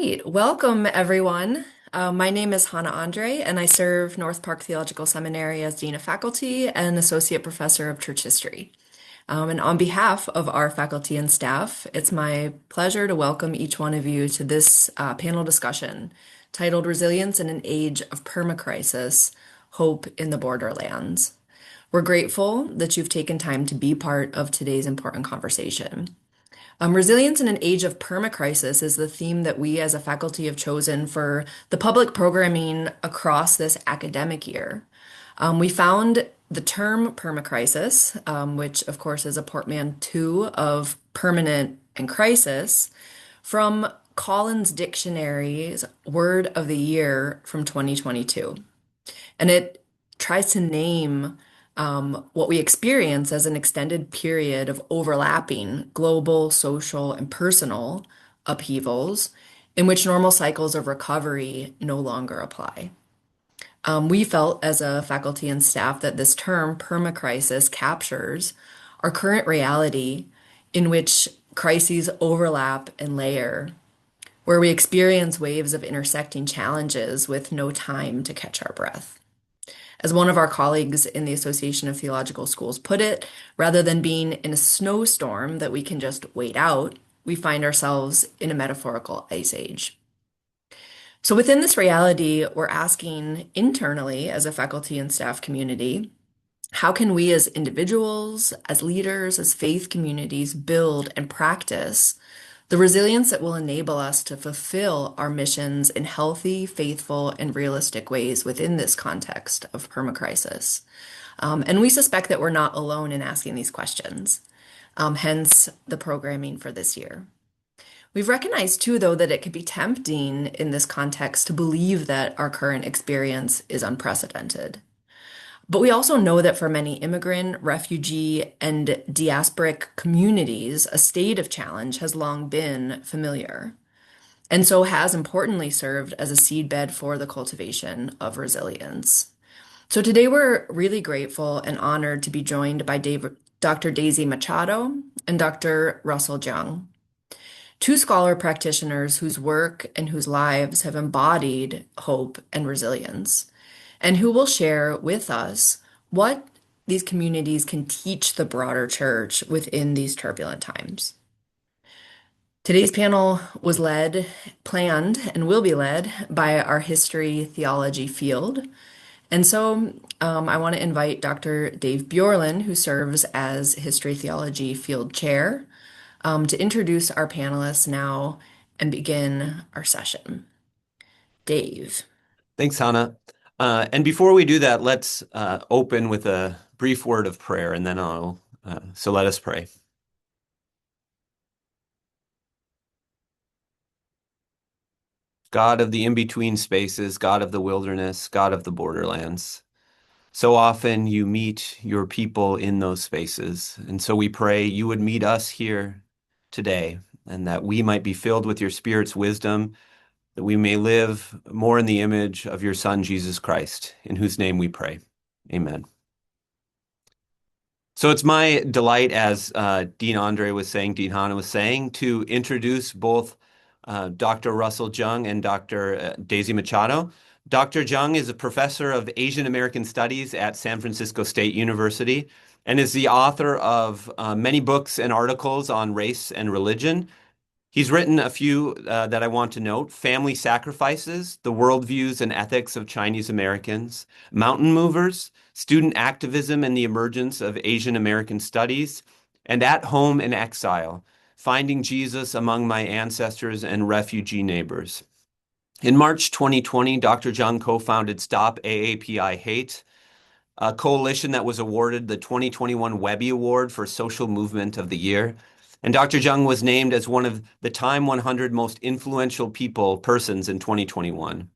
Great. Welcome, everyone. My name is Hannah Andre, and I serve North Park Theological Seminary as Dean of Faculty and Associate Professor of Church History. And on behalf of our faculty and staff, it's my pleasure to welcome each one of you to this panel discussion titled Resilience in an Age of Permacrisis, Hope in the Borderlands. We're grateful that you've taken time to be part of today's important conversation. Resilience in an age of permacrisis is the theme that we as a faculty have chosen for the public programming across this academic year. We found the term permacrisis, which of course is a portmanteau of permanent and crisis, from Collins Dictionary's Word of the Year from 2022. And it tries to name what we experience as an extended period of overlapping global, social, and personal upheavals in which normal cycles of recovery no longer apply. We felt as a faculty and staff that this term, permacrisis, captures our current reality in which crises overlap and layer, where we experience waves of intersecting challenges with no time to catch our breath. As one of our colleagues in the Association of Theological Schools put it, rather than being in a snowstorm that we can just wait out, we find ourselves in a metaphorical ice age. So within this reality, we're asking internally as a faculty and staff community, how can we as individuals, as leaders, as faith communities build and practice the resilience that will enable us to fulfill our missions in healthy, faithful, and realistic ways within this context of permacrisis? And we suspect that we're not alone in asking these questions, hence the programming for this year. We've recognized too, though, that it could be tempting in this context to believe that our current experience is unprecedented. But we also know that for many immigrant, refugee, and diasporic communities, a state of challenge has long been familiar, and so has importantly served as a seedbed for the cultivation of resilience. So today we're really grateful and honored to be joined by Dr. Daisy Machado and Dr. Russell Jeung, two scholar practitioners whose work and whose lives have embodied hope and resilience, and who will share with us what these communities can teach the broader church within these turbulent times. Today's panel was planned, and will be led by our history theology field. And so I want to invite Dr. Dave Bjorlin, who serves as history theology field chair, to introduce our panelists now and begin our session. Dave. Thanks, Hannah. And before we do that, let's open with a brief word of prayer, and then so let us pray. God of the in-between spaces, God of the wilderness, God of the borderlands. So often you meet your people in those spaces. And so we pray you would meet us here today, and that we might be filled with your Spirit's wisdom, that we may live more in the image of your Son, Jesus Christ, in whose name we pray. Amen. So it's my delight, as Dean Hannah was saying, to introduce both Dr. Russell Jeung and Dr. Daisy Machado. Dr. Jeung is a professor of Asian American Studies at San Francisco State University and is the author of many books and articles on race and religion. He's written a few that I want to note: Family Sacrifices, The Worldviews and Ethics of Chinese Americans, Mountain Movers, Student Activism and the Emergence of Asian American Studies, and At Home in Exile, Finding Jesus Among My Ancestors and Refugee Neighbors. In March 2020, Dr. Jeung co-founded Stop AAPI Hate, a coalition that was awarded the 2021 Webby Award for Social Movement of the Year. And Dr. Jeung was named as one of the Time 100 most influential persons in 2021.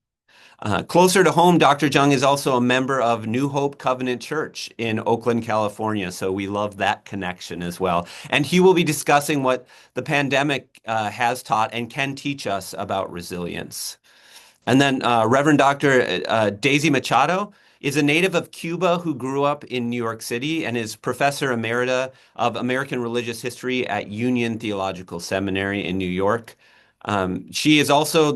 Closer to home, Dr. Jeung is also a member of New Hope Covenant Church in Oakland, California. So we love that connection as well. And he will be discussing what the pandemic has taught and can teach us about resilience. And then Reverend Dr. Daisy Machado is a native of Cuba who grew up in New York City and is Professor Emerita of American Religious History at Union Theological Seminary in New York. She is also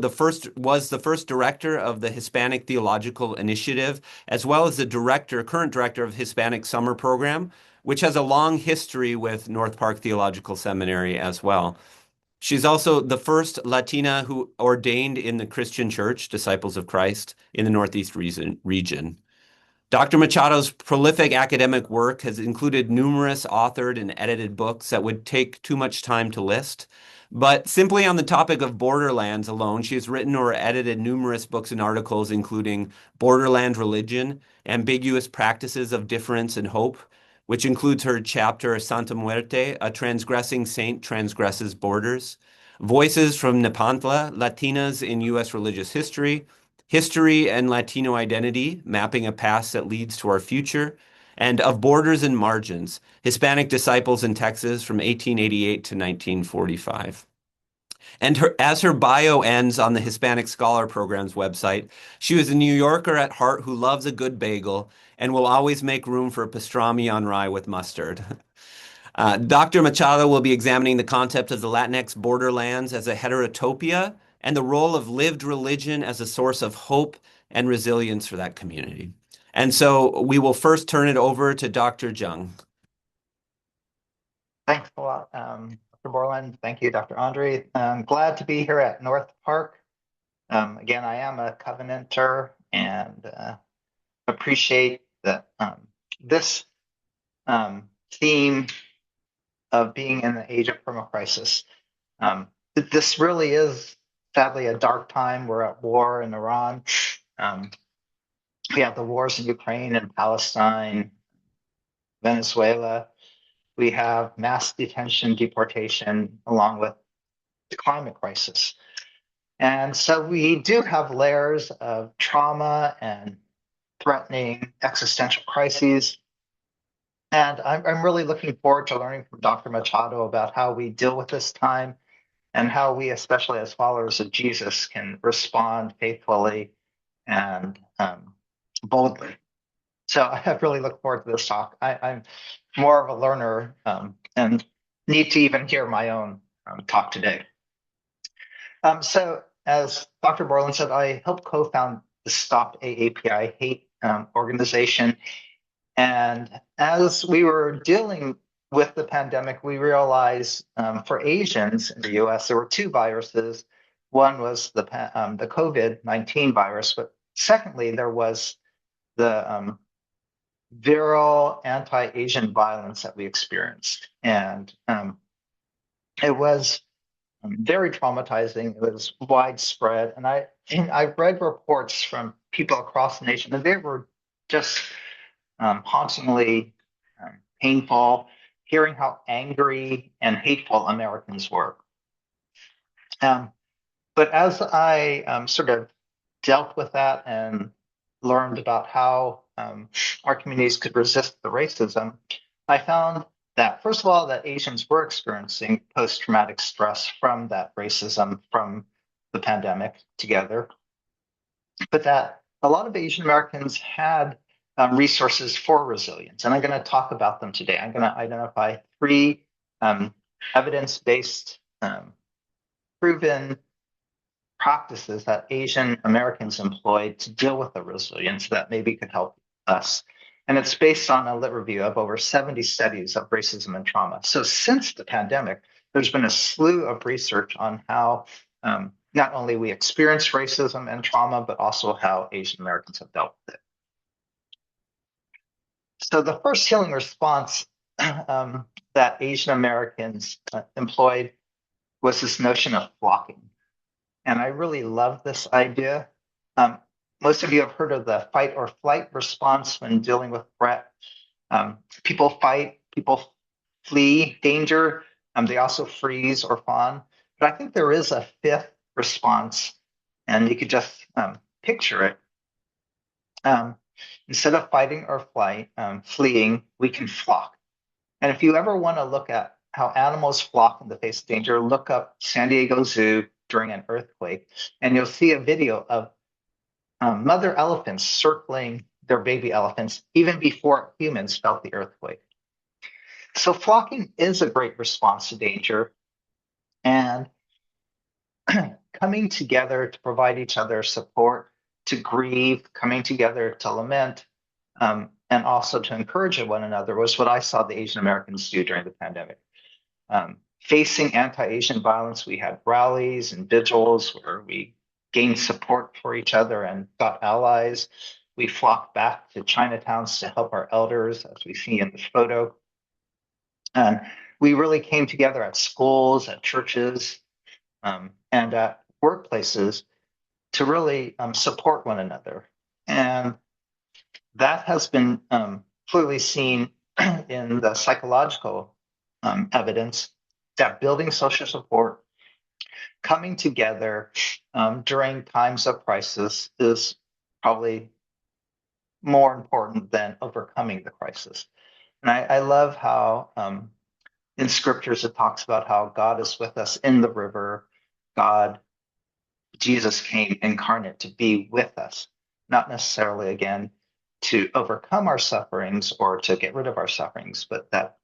was the first director of the Hispanic Theological Initiative, as well as the current director of Hispanic Summer Program, which has a long history with North Park Theological Seminary as well. She's also the first Latina who ordained in the Christian Church, Disciples of Christ, in the Northeast region. Dr. Machado's prolific academic work has included numerous authored and edited books that would take too much time to list. But simply on the topic of Borderlands alone, she has written or edited numerous books and articles, including Borderland Religion, Ambiguous Practices of Difference and Hope, which includes her chapter Santa Muerte, A Transgressing Saint Transgresses Borders, Voices from Nepantla, Latinas in U.S. Religious History, History and Latino Identity, Mapping a Past that Leads to Our Future, and Of Borders and Margins, Hispanic Disciples in Texas from 1888 to 1945. And as her bio ends on the Hispanic Scholar Program's website, she was a New Yorker at heart who loves a good bagel and will always make room for pastrami on rye with mustard. Dr. Machado will be examining the concept of the Latinx borderlands as a heterotopia and the role of lived religion as a source of hope and resilience for that community. And so we will first turn it over to Dr. Jeung. Thanks a lot, Dr. Borland. Thank you, Dr. Andre. I'm glad to be here at North Park. Again, I am a Covenanter and appreciate that this theme of being in the age of permacrisis. This really is, sadly, a dark time. We're at war in Iran. We have the wars in Ukraine and Palestine, Venezuela. We have mass detention, deportation, along with the climate crisis. And so we do have layers of trauma and threatening existential crises. And I'm really looking forward to learning from Dr. Machado about how we deal with this time and how we, especially as followers of Jesus, can respond faithfully and boldly. So I really look forward to this talk. I'm more of a learner and need to even hear my own talk today. So as Dr. Borland said, I helped co-found the Stop AAPI Hate organization. And as we were dealing with the pandemic, we realized for Asians in the US, there were two viruses. One was the COVID-19 virus, but secondly, there was the viral anti-Asian violence that we experienced. And it was very traumatizing. It was widespread. And I read reports from people across the nation, and they were just hauntingly painful, hearing how angry and hateful Americans were. But as I sort of dealt with that and learned about how our communities could resist the racism, I found that, first of all, that Asians were experiencing post-traumatic stress from that racism, from the pandemic together, but that a lot of Asian Americans had resources for resilience. And I'm going to talk about them today. I'm going to identify three evidence-based, proven practices that Asian Americans employed to deal with the resilience that maybe could help us. And it's based on a lit review of over 70 studies of racism and trauma. So since the pandemic, there's been a slew of research on how not only we experience racism and trauma, but also how Asian Americans have dealt with it. So the first healing response that Asian Americans employed was this notion of flocking. And I really love this idea. Most of you have heard of the fight or flight response when dealing with threat. People fight, people flee danger. They also freeze or fawn. But I think there is a fifth response, and you could just picture it. Instead of fighting or fleeing, we can flock. And if you ever want to look at how animals flock in the face of danger, look up San Diego Zoo during an earthquake, and you'll see a video of mother elephants circling their baby elephants even before humans felt the earthquake. So flocking is a great response to danger. And coming together to provide each other support, to grieve, coming together to lament, and also to encourage one another was what I saw the Asian Americans do during the pandemic. Facing anti-Asian violence, we had rallies and vigils where we gained support for each other and got allies. We flocked back to Chinatowns to help our elders, as we see in this photo. And we really came together at schools, at churches, and at workplaces to really support one another. And that has been clearly seen in the psychological evidence that building social support, coming together during times of crisis is probably more important than overcoming the crisis. And I love how in scriptures it talks about how God is with us in the river. Jesus came incarnate to be with us, not necessarily, again, to overcome our sufferings or to get rid of our sufferings, but that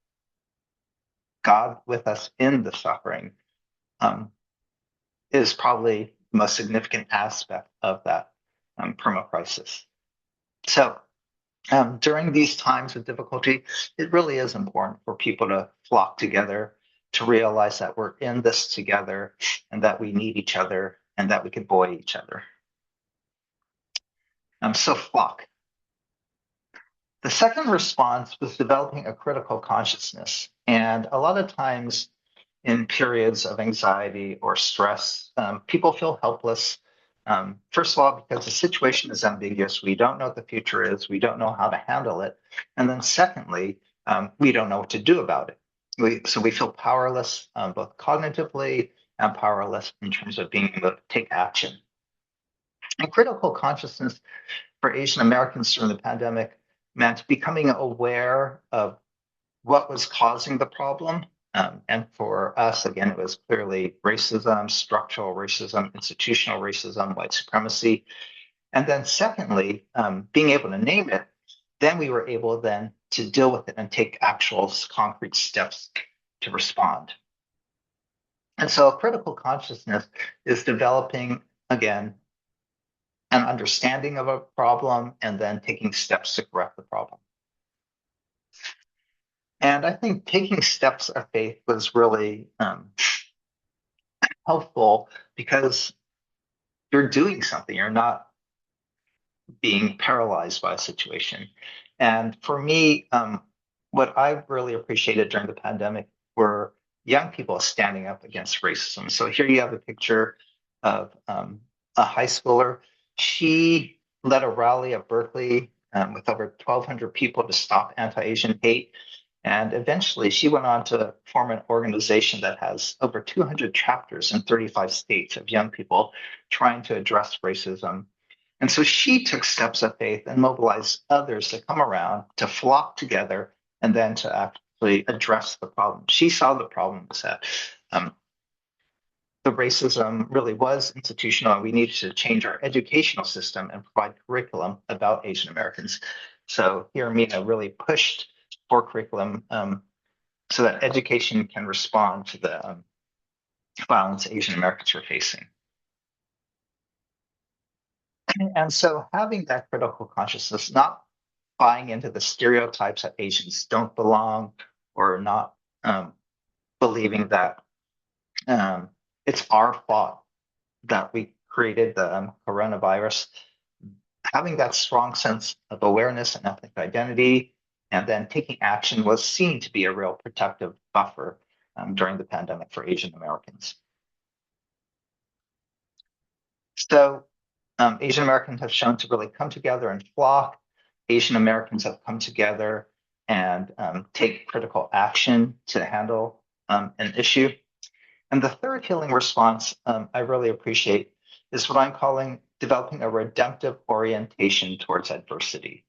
God with us in the suffering is probably the most significant aspect of that permacrisis. So during these times of difficulty, it really is important for people to flock together, to realize that we're in this together and that we need each other and that we can buoy each other. So flock. The second response was developing a critical consciousness. And a lot of times in periods of anxiety or stress, people feel helpless. First of all, because the situation is ambiguous. We don't know what the future is. We don't know how to handle it. And then secondly, we don't know what to do about it. So we feel powerless, both cognitively and powerless in terms of being able to take action. And critical consciousness for Asian Americans during the pandemic meant becoming aware of what was causing the problem. And for us, again, it was clearly racism, structural racism, institutional racism, white supremacy. And then secondly, being able to name it, then we were able then to deal with it and take actual concrete steps to respond. And so critical consciousness is developing, again, an understanding of a problem and then taking steps to correct the problem. And I think taking steps of faith was really helpful because you're doing something. You're not being paralyzed by a situation. And for me, what I really appreciated during the pandemic were young people standing up against racism. So here you have a picture of a high schooler. She led a rally at Berkeley with over 1,200 people to stop anti-Asian hate. And eventually she went on to form an organization that has over 200 chapters in 35 states of young people trying to address racism. And so she took steps of faith and mobilized others to come around, to flock together, and then to actually address the problem. She saw the problem was that the racism really was institutional, and we needed to change our educational system and provide curriculum about Asian Americans. So here, Mina really pushed for curriculum so that education can respond to the violence Asian Americans are facing. And so having that critical consciousness, not buying into the stereotypes that Asians don't belong, or not believing that it's our fault that we created the coronavirus, having that strong sense of awareness and ethnic identity, and then taking action was seen to be a real protective buffer during the pandemic for Asian Americans. So Asian Americans have shown to really come together and flock. Asian Americans have come together and take critical action to handle an issue. And the third healing response I really appreciate is what I'm calling developing a redemptive orientation towards adversity.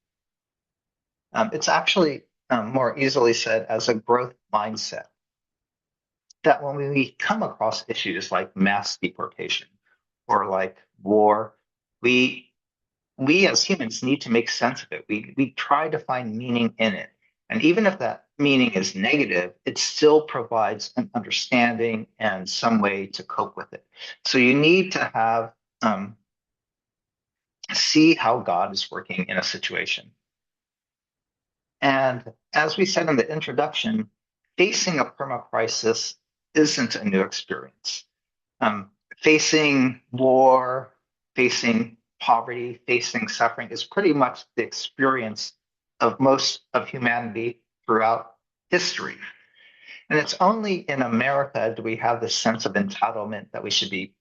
It's actually more easily said as a growth mindset. That when we come across issues like mass deportation or like war, we as humans need to make sense of it. We try to find meaning in it. And even if that meaning is negative, it still provides an understanding and some way to cope with it. So you need to have see how God is working in a situation. And as we said in the introduction, facing a permacrisis isn't a new experience. Facing war, facing poverty, facing suffering is pretty much the experience of most of humanity throughout history. And it's only in America do we have this sense of entitlement that we should be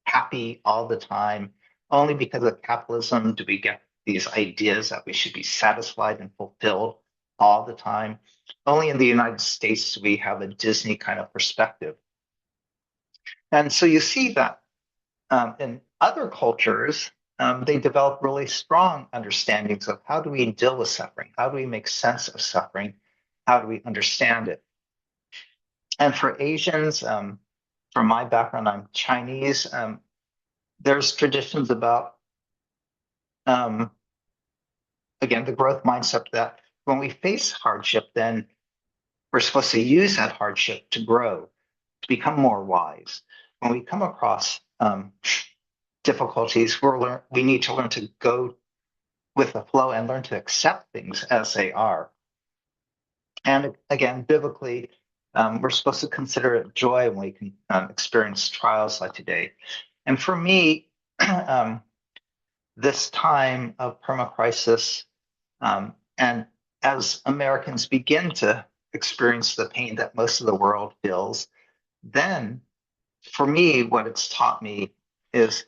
happy all the time. Only because of capitalism do we get these ideas that we should be satisfied and fulfilled all the time. Only in the United States do we have a Disney kind of perspective. And so you see that in other cultures, they develop really strong understandings of how do we deal with suffering? How do we make sense of suffering? How do we understand it? And for Asians, from my background, I'm Chinese, there's traditions about, again, the growth mindset that when we face hardship, then we're supposed to use that hardship to grow, to become more wise. When we come across difficulties, we need to learn to go with the flow and learn to accept things as they are. And again, biblically, we're supposed to consider it joy when we can experience trials like today. And for me, this time of permacrisis, and as Americans begin to experience the pain that most of the world feels, then for me, what it's taught me is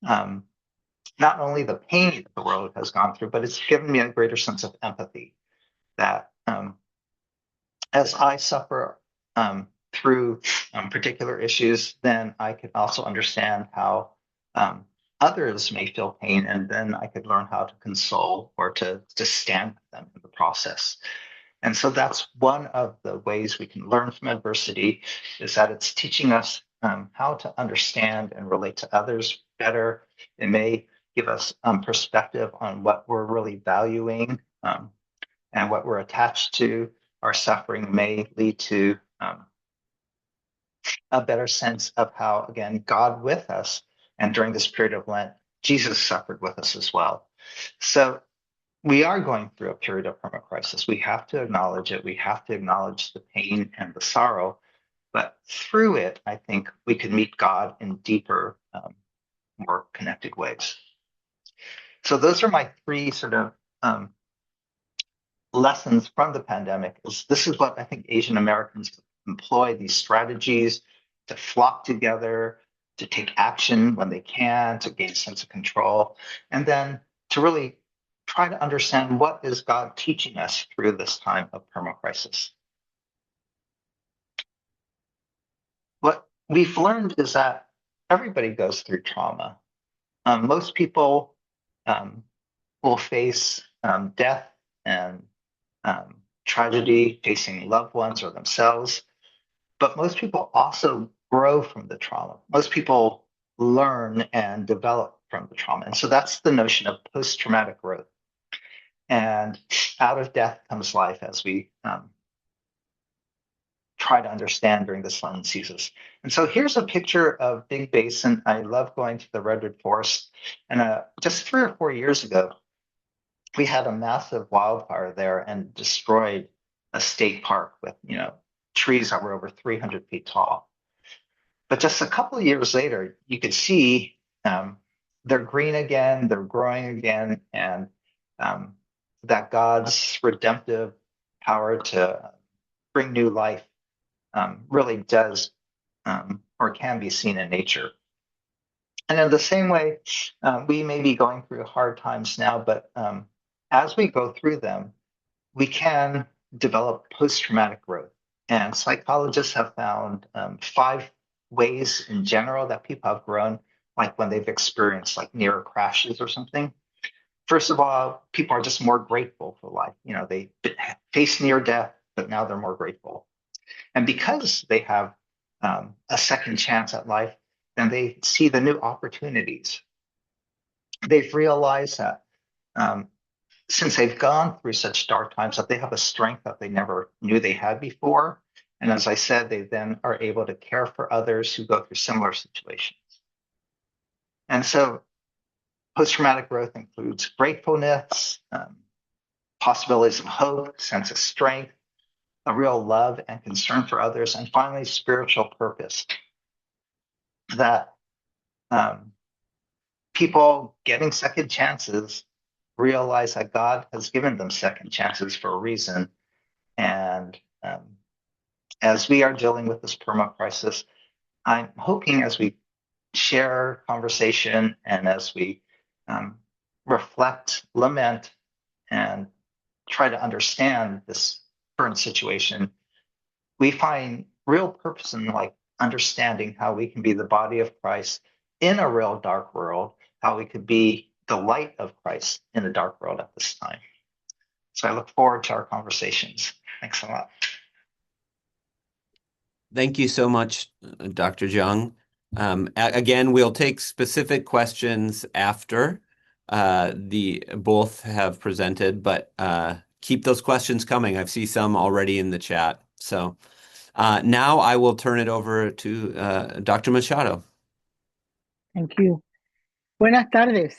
not only the pain that the world has gone through, but it's given me a greater sense of empathy that as I suffer through particular issues, then I can also understand how others may feel pain, and then I could learn how to console or to stand with them in the process. And so that's one of the ways we can learn from adversity, is that it's teaching us how to understand and relate to others better. It may give us perspective on what we're really valuing and what we're attached to. Our suffering may lead to a better sense of how, again, God with us, and during this period of Lent, Jesus suffered with us as well. So we are going through a period of permacrisis. We have to acknowledge it. We have to acknowledge the pain and the sorrow. But through it, I think we can meet God in deeper, more connected ways. So those are my three sort of lessons from the pandemic. This is what I think Asian Americans employ, these strategies to flock together, to take action when they can, to gain a sense of control, and then to really try to understand what is God teaching us through this time of permacrisis. What we've learned is that everybody goes through trauma. Most people will face death and tragedy, facing loved ones or themselves. But most people also grow from the trauma. Most people learn and develop from the trauma. And so that's the notion of post-traumatic growth. And out of death comes life, as we try to understand during this Lenten season. And so here's a picture of Big Basin. I love going to the redwood forest. And just 3 or 4 years ago, we had a massive wildfire there and destroyed a state park with, trees that were over 300 feet tall. But just a couple of years later, you could see they're green again, they're growing again, and that God's redemptive power to bring new life really does or can be seen in nature. And in the same way, we may be going through hard times now, but as we go through them, we can develop post-traumatic growth. And psychologists have found 5 ways in general that people have grown, like when they've experienced like near crashes or something. First of all, people are just more grateful for life. They face near death, but now they're more grateful. And because they have a second chance at life, then they see the new opportunities. They've realized that since they've gone through such dark times, that they have a strength that they never knew they had before. And as I said, they then are able to care for others who go through similar situations. And so post-traumatic growth includes gratefulness, possibilities of hope, sense of strength, a real love and concern for others, and finally, spiritual purpose. That people getting second chances realize that God has given them second chances for a reason. And as we are dealing with this permacrisis, I'm hoping as we share conversation and as we reflect, lament, and try to understand this current situation, we find real purpose in understanding how we can be the body of Christ in a real dark world, how we could be the light of Christ in a dark world at this time. So I look forward to our conversations. Thanks a lot. Thank you so much, Dr. Jeung. Again, we'll take specific questions after both have presented, but keep those questions coming. I see some already in the chat. So now I will turn it over to Dr. Machado. Thank you. Buenas tardes.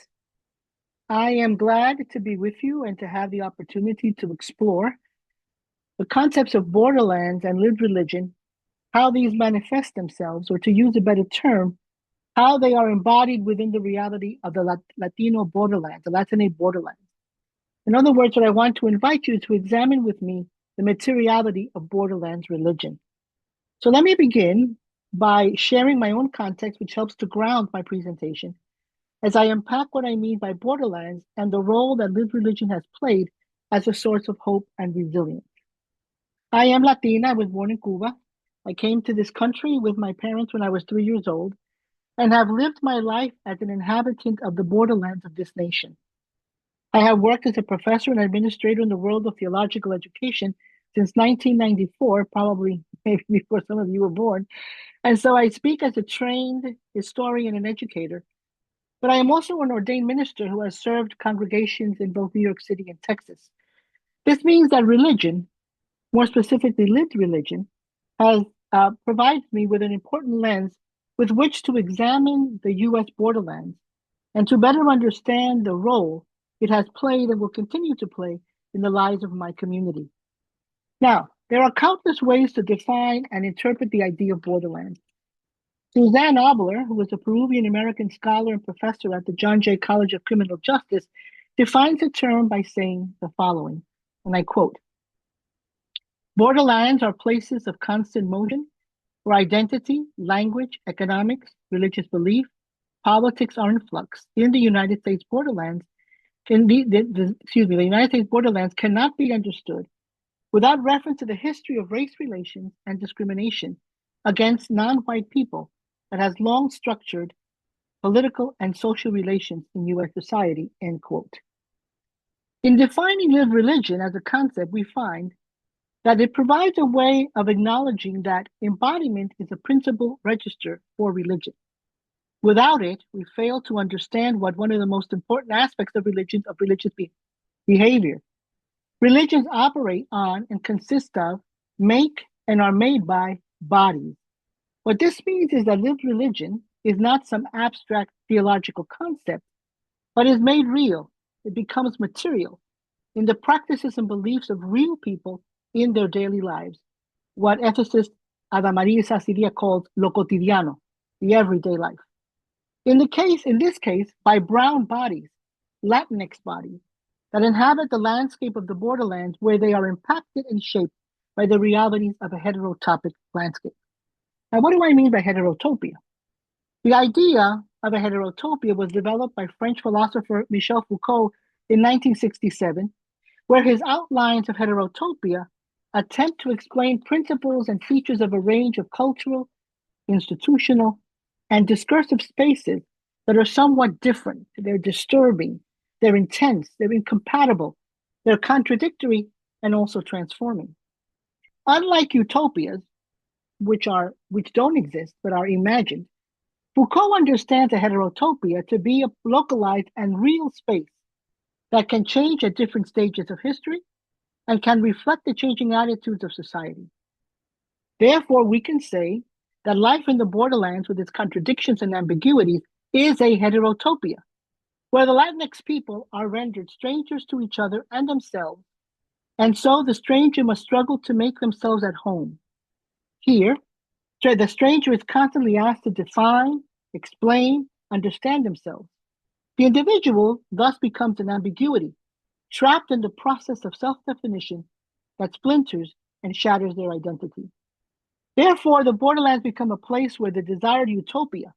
I am glad to be with you and to have the opportunity to explore the concepts of borderlands and lived religion, how these manifest themselves, or to use a better term, how they are embodied within the reality of the Latino borderlands, the Latinate borderlands. In other words, what I want to invite you to examine with me the materiality of borderlands religion. So let me begin by sharing my own context, which helps to ground my presentation, as I unpack what I mean by borderlands and the role that lived religion has played as a source of hope and resilience. I am Latina. I was born in Cuba. I came to this country with my parents when I was 3 years old and have lived my life as an inhabitant of the borderlands of this nation. I have worked as a professor and administrator in the world of theological education since 1994, probably maybe before some of you were born. And so I speak as a trained historian and educator, but I am also an ordained minister who has served congregations in both New York City and Texas. This means that religion, more specifically lived religion, has provides me with an important lens with which to examine the U.S. borderlands and to better understand the role it has played and will continue to play in the lives of my community. Now, there are countless ways to define and interpret the idea of borderlands. Suzanne Obler, who is a Peruvian-American scholar and professor at the John Jay College of Criminal Justice, defines the term by saying the following, and I quote, "Borderlands are places of constant motion where identity, language, economics, religious belief, politics are in flux. In the United States borderlands, the United States borderlands cannot be understood without reference to the history of race relations and discrimination against non-white people that has long structured political and social relations in U.S. society," end quote. In defining lived religion as a concept, we find that it provides a way of acknowledging that embodiment is a principal register for religion. Without it, we fail to understand what one of the most important aspects of religion, of religious behavior. Religions operate on and consist of, make, and are made by bodies. What this means is that lived religion is not some abstract theological concept, but is made real. It becomes material in the practices and beliefs of real people in their daily lives, what ethicist Adamaria Saciria calls lo cotidiano, the everyday life. In this case, by brown bodies, Latinx bodies, that inhabit the landscape of the borderlands where they are impacted and shaped by the realities of a heterotopic landscape. Now, what do I mean by heterotopia? The idea of a heterotopia was developed by French philosopher Michel Foucault in 1967, where his outlines of heterotopia attempt to explain principles and features of a range of cultural, institutional, and discursive spaces that are somewhat different. They're disturbing, they're intense, they're incompatible, they're contradictory, and also transforming. Unlike utopias, which don't exist but are imagined, Foucault understands a heterotopia to be a localized and real space that can change at different stages of history and can reflect the changing attitudes of society. Therefore, we can say that life in the borderlands with its contradictions and ambiguities is a heterotopia, where the Latinx people are rendered strangers to each other and themselves, and so the stranger must struggle to make themselves at home. Here, the stranger is constantly asked to define, explain, understand themselves. The individual thus becomes an ambiguity, trapped in the process of self-definition that splinters and shatters their identity. Therefore, the borderlands become a place where the desired utopia,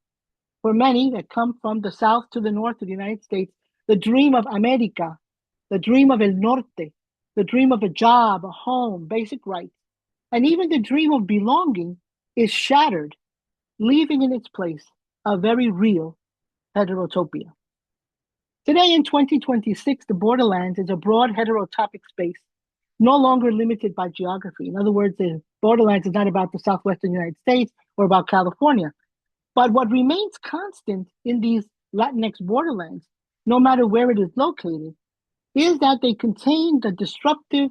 for many that come from the south to the north of the United States, the dream of America, the dream of El Norte, the dream of a job, a home, basic rights, and even the dream of belonging is shattered, leaving in its place a very real heterotopia. Today in 2026, the borderlands is a broad heterotopic space, no longer limited by geography. In other words, the borderlands is not about the southwestern United States or about California. But what remains constant in these Latinx borderlands, no matter where it is located, is that they contain the disruptive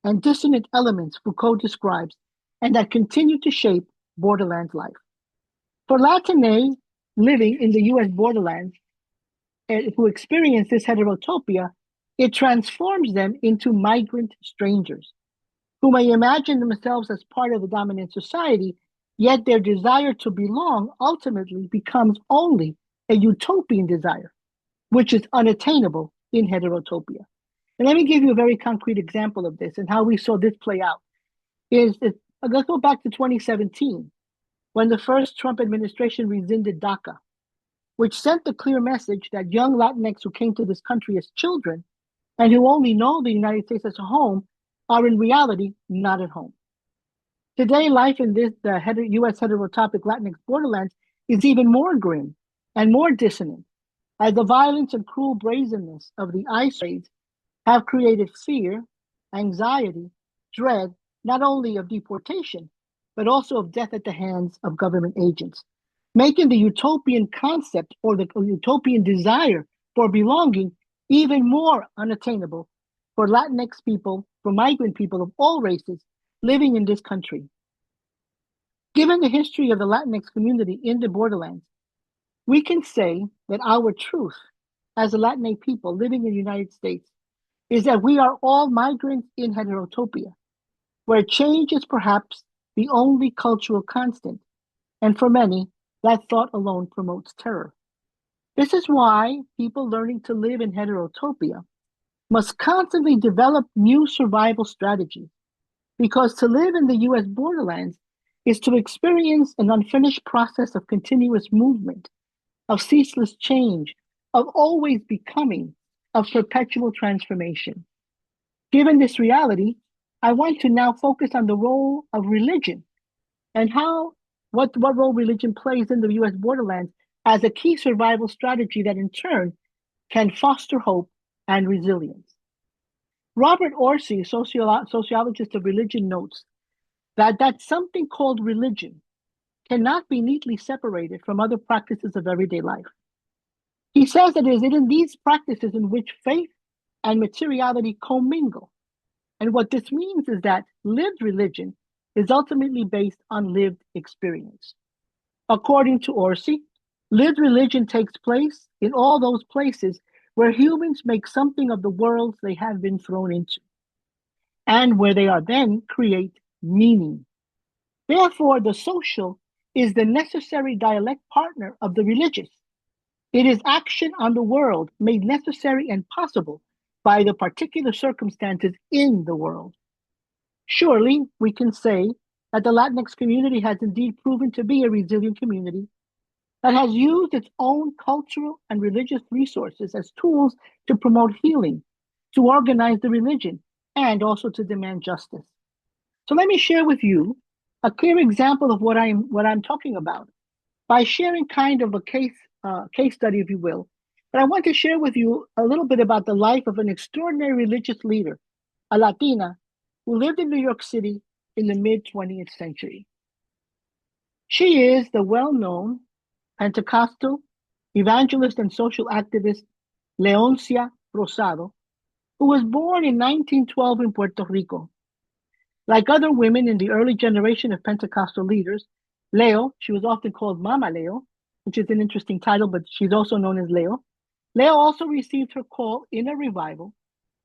and dissonant elements Foucault describes and that continue to shape borderlands life. For Latine living in the US borderlands, who experience this heterotopia, it transforms them into migrant strangers who may imagine themselves as part of the dominant society, yet their desire to belong ultimately becomes only a utopian desire, which is unattainable in heterotopia. And let me give you a very concrete example of this and how we saw this play out. Let's go back to 2017, when the first Trump administration rescinded DACA, which sent the clear message that young Latinx who came to this country as children and who only know the United States as a home are in reality not at home. Today, life in the US heterotopic Latinx borderlands is even more grim and more dissonant, as the violence and cruel brazenness of the ICE raids have created fear, anxiety, dread, not only of deportation, but also of death at the hands of government agents, making the utopian concept or the utopian desire for belonging even more unattainable for Latinx people, for migrant people of all races living in this country. Given the history of the Latinx community in the borderlands, we can say that our truth as a Latinx people living in the United States is that we are all migrants in heterotopia, where change is perhaps the only cultural constant, and for many, that thought alone promotes terror. This is why people learning to live in heterotopia must constantly develop new survival strategies, because to live in the US borderlands is to experience an unfinished process of continuous movement, of ceaseless change, of always becoming, of perpetual transformation. Given this reality, I want to now focus on the role of religion and what role religion plays in the US borderlands as a key survival strategy that in turn can foster hope and resilience. Robert Orsi, sociologist of religion, notes that something called religion cannot be neatly separated from other practices of everyday life. He says that it is in these practices in which faith and materiality commingle. And what this means is that lived religion is ultimately based on lived experience. According to Orsi, lived religion takes place in all those places where humans make something of the worlds they have been thrown into, and where they are then create meaning. Therefore, the social is the necessary dialect partner of the religious. It is action on the world made necessary and possible by the particular circumstances in the world. Surely, we can say that the Latinx community has indeed proven to be a resilient community that has used its own cultural and religious resources as tools to promote healing, to organize the religion, and also to demand justice. So let me share with you a clear example of what I'm talking about by sharing kind of a case study, if you will. But I want to share with you a little bit about the life of an extraordinary religious leader, a Latina, who lived in New York City in the mid-20th century. She is the well-known Pentecostal evangelist and social activist Leoncia Rosado, who was born in 1912 in Puerto Rico. Like other women in the early generation of Pentecostal leaders, Leo, she was often called Mama Leo, which is an interesting title, but she's also known as Leo. Leo also received her call in a revival,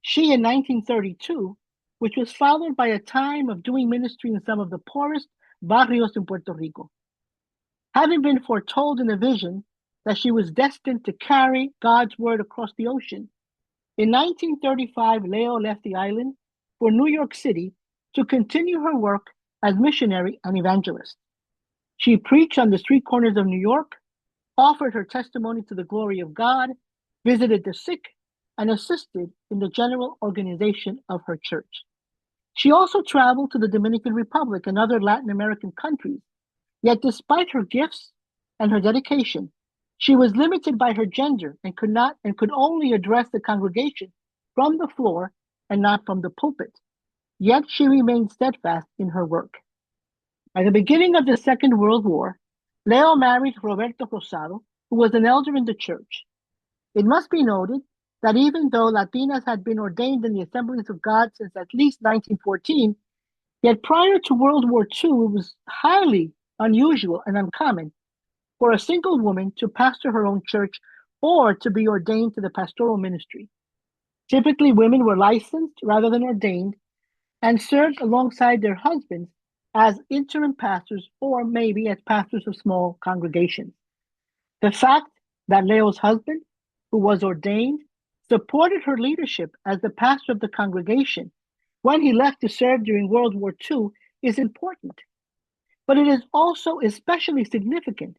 she in 1932, which was followed by a time of doing ministry in some of the poorest barrios in Puerto Rico. Having been foretold in a vision that she was destined to carry God's word across the ocean, in 1935, Leo left the island for New York City to continue her work as missionary and evangelist. She preached on the street corners of New York, offered her testimony to the glory of God, visited the sick, and assisted in the general organization of her church. She also traveled to the Dominican Republic and other Latin American countries, yet despite her gifts and her dedication, she was limited by her gender and could only address the congregation from the floor and not from the pulpit. Yet she remained steadfast in her work. At the beginning of the Second World War, Leo married Roberto Rosado, who was an elder in the church. It must be noted that even though Latinas had been ordained in the Assemblies of God since at least 1914, yet prior to World War II, it was highly unusual and uncommon for a single woman to pastor her own church or to be ordained to the pastoral ministry. Typically, women were licensed rather than ordained and served alongside their husbands as interim pastors or maybe as pastors of small congregations. The fact that Leo's husband, who was ordained, supported her leadership as the pastor of the congregation when he left to serve during World War II is important. But it is also especially significant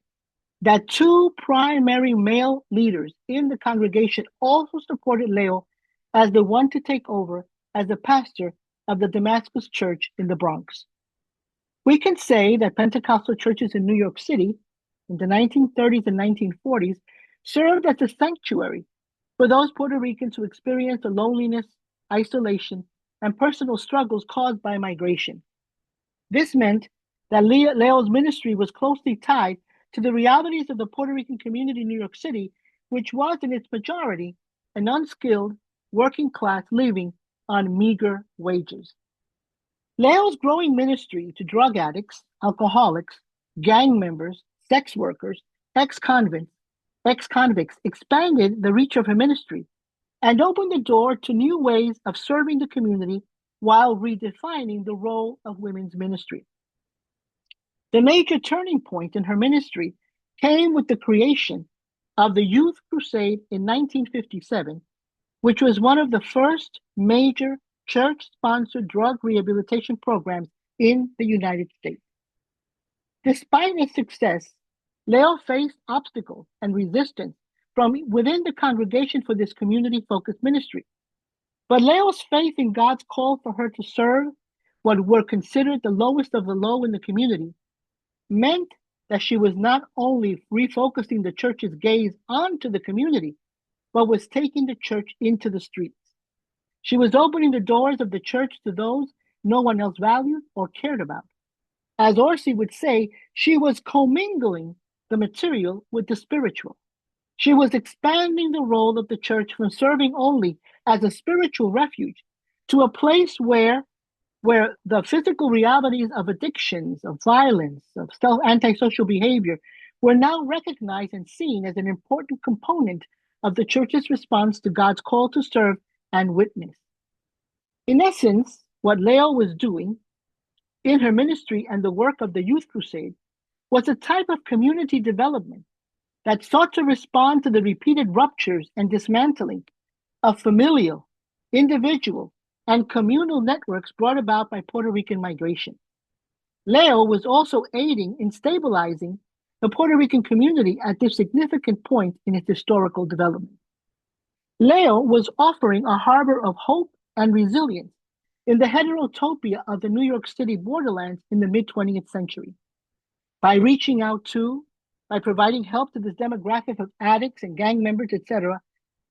that two primary male leaders in the congregation also supported Leo as the one to take over as the pastor of the Damascus Church in the Bronx. We can say that Pentecostal churches in New York City in the 1930s and 1940s served as a sanctuary for those Puerto Ricans who experienced the loneliness, isolation, and personal struggles caused by migration. This meant that Leo's ministry was closely tied to the realities of the Puerto Rican community in New York City, which was in its majority an unskilled, working class living on meager wages. Leo's growing ministry to drug addicts, alcoholics, gang members, sex workers, ex-convicts expanded the reach of her ministry and opened the door to new ways of serving the community while redefining the role of women's ministry. The major turning point in her ministry came with the creation of the Youth Crusade in 1957, which was one of the first major church-sponsored drug rehabilitation programs in the United States. Despite its success, Leo faced obstacles and resistance from within the congregation for this community-focused ministry. But Leo's faith in God's call for her to serve what were considered the lowest of the low in the community meant that she was not only refocusing the church's gaze onto the community, but was taking the church into the streets. She was opening the doors of the church to those no one else valued or cared about. As Orsi would say, she was commingling the material with the spiritual. She was expanding the role of the church from serving only as a spiritual refuge to a place where the physical realities of addictions, of violence, of antisocial behavior were now recognized and seen as an important component of the church's response to God's call to serve and witness. In essence, what Leo was doing in her ministry and the work of the Youth Crusade was a type of community development that sought to respond to the repeated ruptures and dismantling of familial, individual, and communal networks brought about by Puerto Rican migration. Leo was also aiding in stabilizing the Puerto Rican community at this significant point in its historical development. Leo was offering a harbor of hope and resilience in the heterotopia of the New York City borderlands in the mid-20th century. By reaching out to, by providing help to this demographic of addicts and gang members, etc.,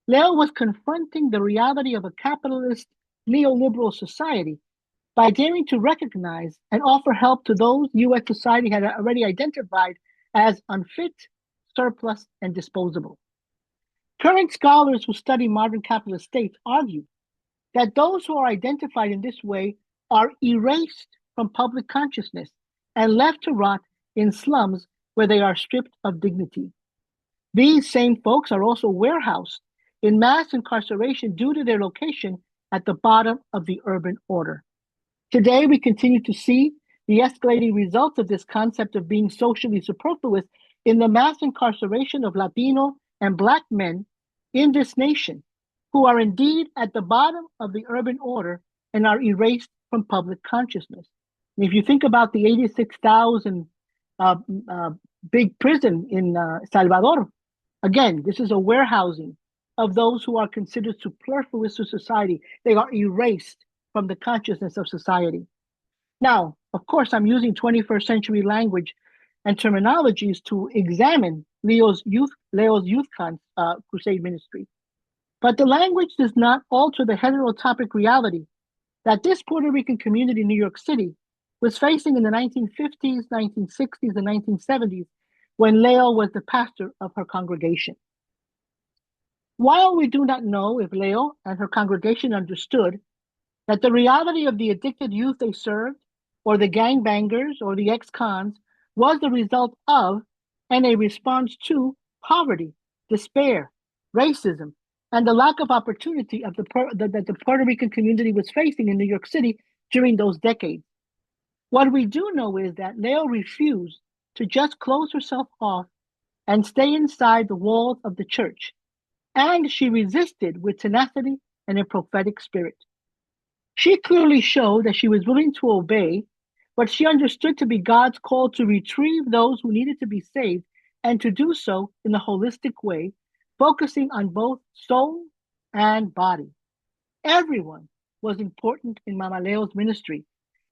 Leo was confronting the reality of a capitalist neoliberal society by daring to recognize and offer help to those U.S. society had already identified as unfit, surplus, and disposable. Current scholars who study modern capitalist states argue that those who are identified in this way are erased from public consciousness and left to rot in slums where they are stripped of dignity. These same folks are also warehoused in mass incarceration due to their location at the bottom of the urban order. Today, we continue to see the escalating results of this concept of being socially superfluous in the mass incarceration of Latino and Black men in this nation, who are indeed at the bottom of the urban order and are erased from public consciousness. And if you think about the 86,000 big prison in Salvador, again, this is a warehousing of those who are considered superfluous to society. They are erased from the consciousness of society. Now, of course, I'm using 21st century language and terminologies to examine Leo's youth crusade ministry. But the language does not alter the heterotopic reality that this Puerto Rican community in New York City was facing in the 1950s, 1960s, and 1970s when Leo was the pastor of her congregation. While we do not know if Leo and her congregation understood that the reality of the addicted youth they served, or the gangbangers, or the ex-cons, was the result of and a response to poverty, despair, racism, and the lack of opportunity of that the Puerto Rican community was facing in New York City during those decades. What we do know is that Leo refused to just close herself off and stay inside the walls of the church, and she resisted with tenacity and a prophetic spirit. She clearly showed that she was willing to obey what she understood to be God's call to retrieve those who needed to be saved, and to do so in a holistic way, focusing on both soul and body. Everyone was important in Mama Leo's ministry,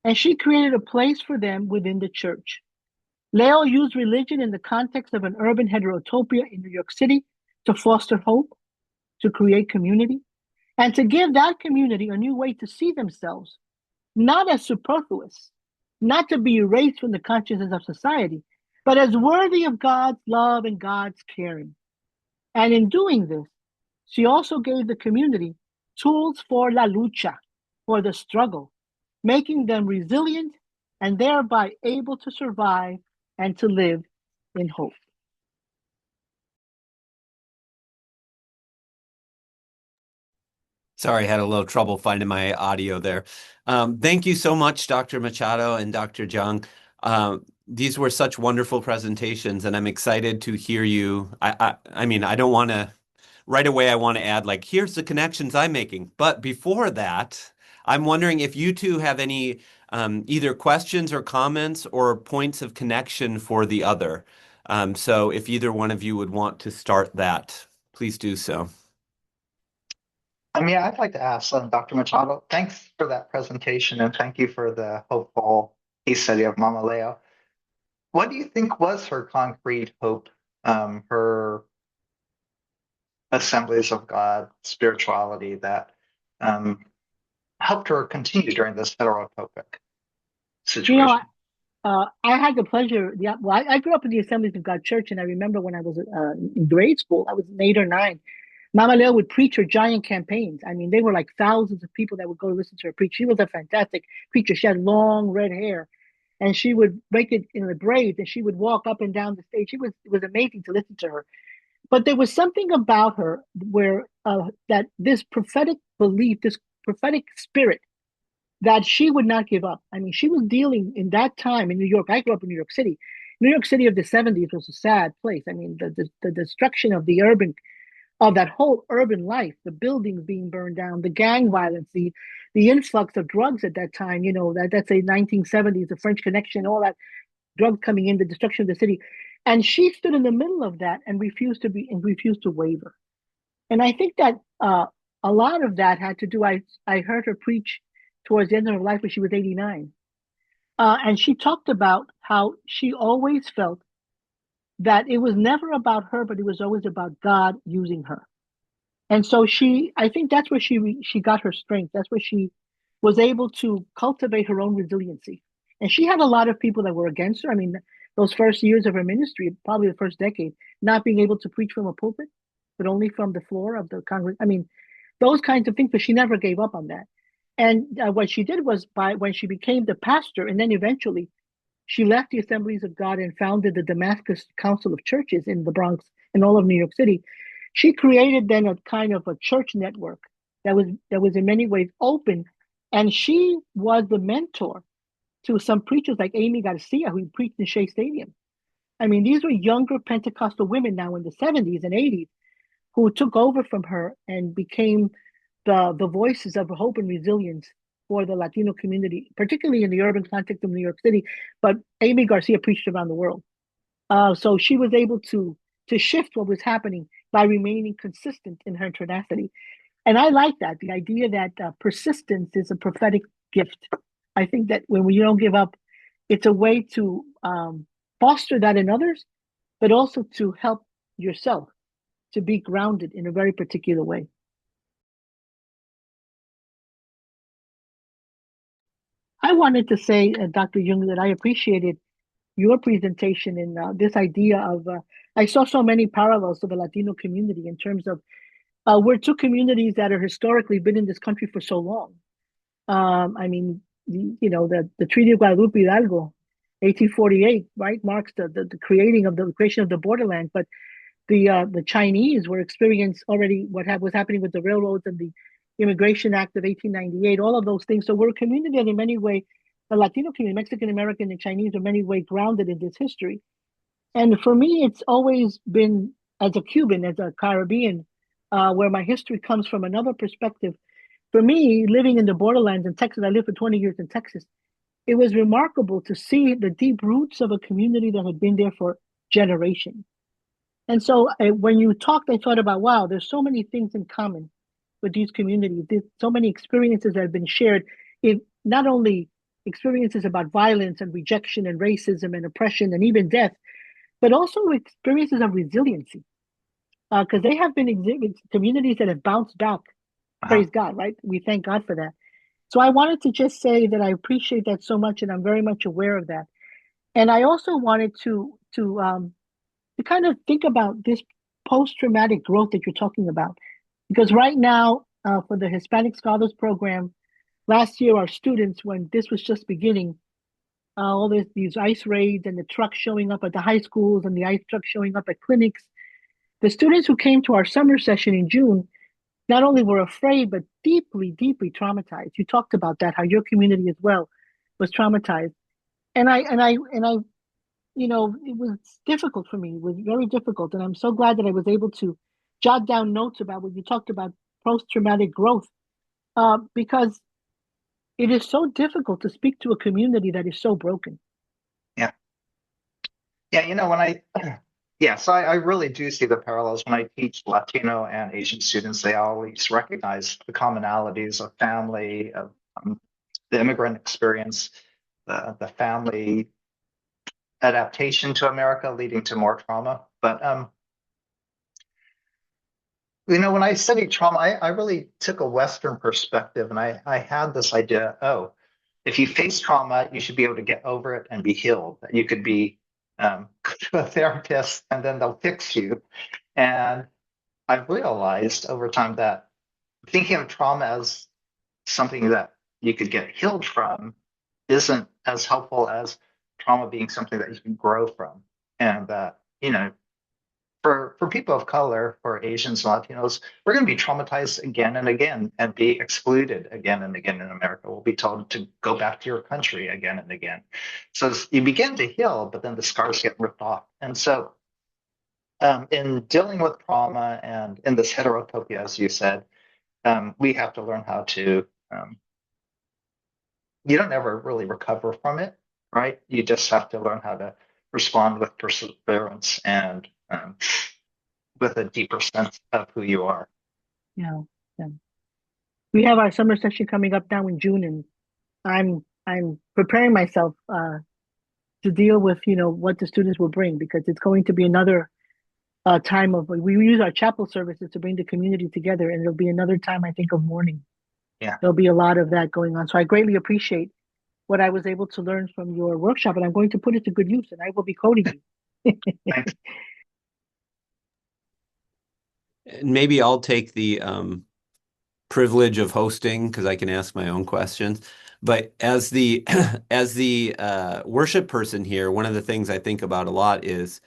and she created a place for them within the church. Leo used religion in the context of an urban heterotopia in New York City to foster hope, to create community, and to give that community a new way to see themselves, not as superfluous, not to be erased from the consciousness of society, but as worthy of God's love and God's caring. And in doing this, she also gave the community tools for la lucha, for the struggle, making them resilient and thereby able to survive and to live in hope. Sorry, I had a little trouble finding my audio there. Thank you so much, Dr. Machado and Dr. Jeung. These were such wonderful presentations, and I'm excited to hear you. I mean, I don't want to, right away, I want to add, like, here's the connections I'm making. But before that, I'm wondering if you two have any either questions or comments or points of connection for the other. So if either one of you would want to start that, please do so. I mean, I'd like to ask Dr. Machado, thanks for that presentation, and thank you for the hopeful case study of Mama Leo. What do you think was her concrete hope, her assemblies of God, spirituality that helped her continue during this heterotopic situation? I had the pleasure. I grew up in the Assemblies of God Church, and I remember when I was in grade school, I was 8 or 9. Mama Leo would preach her giant campaigns. I mean, they were like thousands of people that would go listen to her preach. She was a fantastic preacher. She had long red hair, and she would break it in the braids, and she would walk up and down the stage. It was amazing to listen to her. But there was something about her where that this prophetic belief, this prophetic spirit, that she would not give up. I mean, she was dealing in that time in New York. I grew up in New York City. New York City of the 70s was a sad place. I mean, the destruction of that whole urban life, the buildings being burned down, the gang violence, the influx of drugs at that time, that's a 1970s, the French Connection, all that drug coming in, the destruction of the city. And she stood in the middle of that and refused to waver. And I think that a lot of that had to do, I heard her preach towards the end of her life when she was 89. And she talked about how she always felt that it was never about her, but it was always about God using her. And so I think that's where she got her strength. That's where she was able to cultivate her own resiliency. And she had a lot of people that were against her. I mean, those first years of her ministry, probably the first decade, not being able to preach from a pulpit. but only from the floor of the Congress. I mean, those kinds of things, but she never gave up on that. And what she did was when she became the pastor, and then eventually she left the Assemblies of God and founded the Damascus Council of Churches in the Bronx and all of New York City. She created then a kind of a church network that was in many ways open, and she was the mentor to some preachers like Amy Garcia, who preached in Shea Stadium. I mean, these were younger Pentecostal women now in the 70s and 80s who took over from her and became the voices of hope and resilience for the Latino community, particularly in the urban context of New York City. But Amy Garcia preached around the world. So she was able to shift what was happening by remaining consistent in her tenacity. And I like that, the idea that persistence is a prophetic gift. I think that when you don't give up, it's a way to foster that in others, but also to help yourself to be grounded in a very particular way. I wanted to say, Dr. Jeung, that I appreciated your presentation in this idea of, I saw so many parallels to the Latino community in terms of we're two communities that are historically been in this country for so long. I mean, the Treaty of Guadalupe Hidalgo, 1848, right, marks the creation of the borderlands. But the Chinese were experienced already what was happening with the railroads and the Immigration Act of 1898, all of those things. So we're a community that in many ways, the Latino community, Mexican American and Chinese, are in many ways grounded in this history. And for me, it's always been, as a Cuban, as a Caribbean, where my history comes from another perspective. For me, living in the borderlands in Texas, I lived for 20 years in Texas. It was remarkable to see the deep roots of a community that had been there for generations. And so when you talked, I thought about, wow, there's so many things in common with these communities. There's so many experiences that have been shared, in not only experiences about violence and rejection and racism and oppression and even death, but also experiences of resiliency. Because they have been communities that have bounced back. Praise God, right? We thank God for that. So I wanted to just say that I appreciate that so much, and I'm very much aware of that. And I also wanted to kind of think about this post-traumatic growth that you're talking about. Because right now, for the Hispanic Scholars Program, last year, our students, when this was just beginning, all these ICE raids and the trucks showing up at the high schools and the ICE trucks showing up at clinics, the students who came to our summer session in June not only were afraid, but deeply, deeply traumatized. You talked about that, how your community as well was traumatized. And I, it was difficult for me. It was very difficult. And I'm so glad that I was able to jot down notes about what you talked about, post-traumatic growth, because it is so difficult to speak to a community that is so broken. Yeah. Yeah, so I really do see the parallels when I teach Latino and Asian students. They always recognize the commonalities of family, of the immigrant experience, the family adaptation to America leading to more trauma. But when I studied trauma, I really took a Western perspective, and I had this idea, if you face trauma, you should be able to get over it and be healed. You could be go to a therapist and then they'll fix you. And I've realized over time that thinking of trauma as something that you could get healed from isn't as helpful as trauma being something that you can grow from. And for people of color, for Asians and Latinos, we're going to be traumatized again and again and be excluded again and again in America. We'll be told to go back to your country again and again. So you begin to heal, but then the scars get ripped off. And so in dealing with trauma and in this heterotopia, as you said, we have to learn how to, you don't ever really recover from it, right? You just have to learn how to respond with perseverance and with a deeper sense of who you are. Yeah. We have our summer session coming up now in June, and I'm preparing myself to deal with what the students will bring, because it's going to be another time of, we use our chapel services to bring the community together, and it'll be another time, I think, of mourning. Yeah, there'll be a lot of that going on. So I greatly appreciate what I was able to learn from your workshop, and I'm going to put it to good use, and I will be quoting you. thanks. And maybe I'll take the privilege of hosting because I can ask my own questions. But as the as the worship person here, one of the things I think about a lot is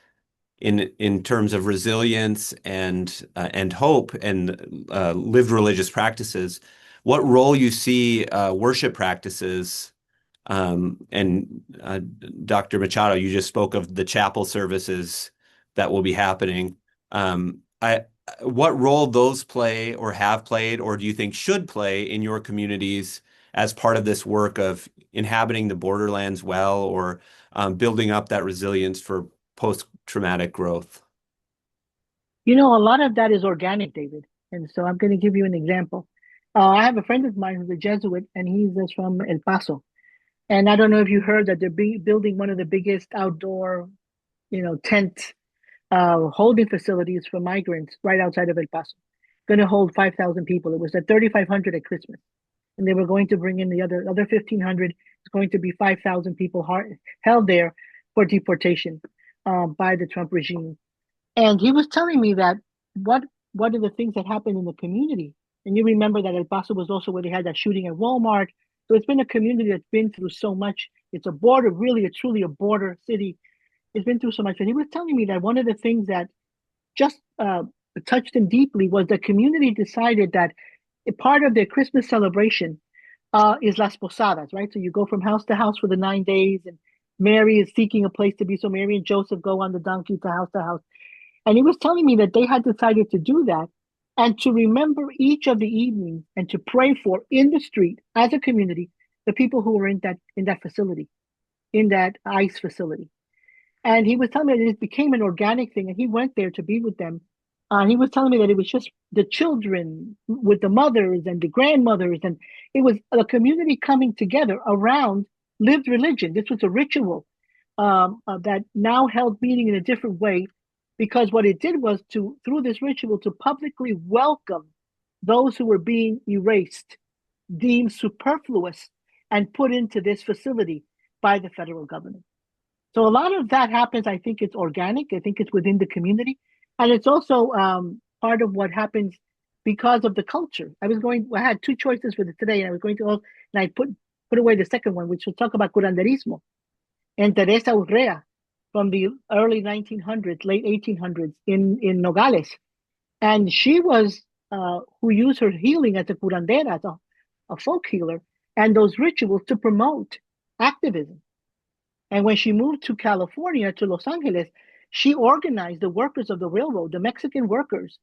in terms of resilience and hope and lived religious practices, what role you see worship practices and Dr. Machado, you just spoke of the chapel services that will be happening. What role those play or have played, or do you think should play in your communities as part of this work of inhabiting the borderlands well, or building up that resilience for post-traumatic growth? You know, a lot of that is organic, David. And so I'm going to give you an example. I have a friend of mine who's a Jesuit, and he's from El Paso. And I don't know if you heard that they're building one of the biggest outdoor, tent holding facilities for migrants right outside of El Paso. Going to hold 5,000 people. It was at 3,500 at Christmas, and they were going to bring in the other 1,500. It's going to be 5,000 people held there for deportation by the Trump regime. And he was telling me that what what are the things that happened in the community. And you remember that El Paso was also where they had that shooting at Walmart. So it's been a community that's been through so much. It's a border, really, a truly a border city. It's been through so much. And he was telling me that one of the things that just touched him deeply was the community decided that a part of their Christmas celebration is Las Posadas, right? So you go from house to house for the 9 days, and Mary is seeking a place to be. So Mary and Joseph go on the donkey to house. And he was telling me that they had decided to do that and to remember each of the evenings and to pray for in the street as a community the people who were in that facility, in that ICE facility. And he was telling me that it became an organic thing, and he went there to be with them. He was telling me that it was just the children with the mothers and the grandmothers, and it was a community coming together around lived religion. This was a ritual that now held meaning in a different way, because what it did was through this ritual, to publicly welcome those who were being erased, deemed superfluous, and put into this facility by the federal government. So a lot of that happens. I think it's organic. I think it's within the community. And it's also part of what happens because of the culture. I had two choices for today, and I was going to, and I put away the second one, which will talk about curanderismo. And Teresa Urrea from the early 1900s, late 1800s in Nogales. And she was, who used her healing as a curandera, as a folk healer, and those rituals to promote activism. And when she moved to California, to Los Angeles, she organized the workers of the railroad, the Mexican workers,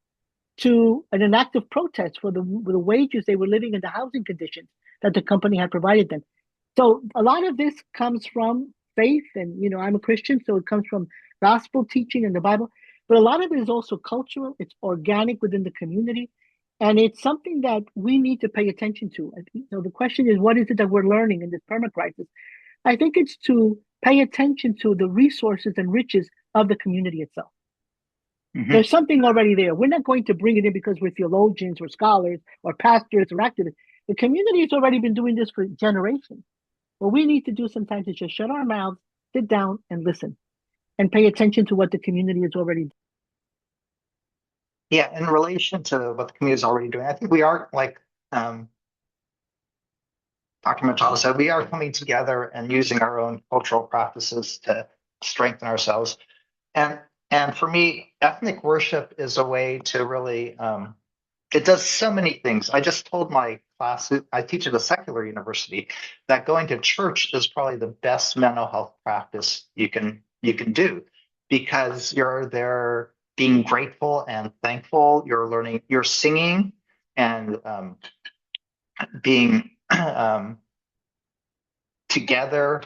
to an active protest for the wages they were living in, the housing conditions that the company had provided them. So a lot of this comes from faith, and I'm a Christian, so it comes from gospel teaching and the Bible. But a lot of it is also cultural. It's organic within the community, and it's something that we need to pay attention to. The question is, what is it that we're learning in this permacrisis? I think it's to pay attention to the resources and riches of the community itself. Mm-hmm. There's something already there. We're not going to bring it in because we're theologians or scholars or pastors or activists. The community has already been doing this for generations. What we need to do sometimes is just shut our mouths, sit down, and listen, and pay attention to what the community is already doing. Yeah, in relation to what the community is already doing, I think we are, like Dr. Machado said, we are coming together and using our own cultural practices to strengthen ourselves. And for me, ethnic worship is a way to really, it does so many things. I just told my class, I teach at a secular university, that going to church is probably the best mental health practice you can do, because you're there being grateful and thankful. You're learning, you're singing and being together.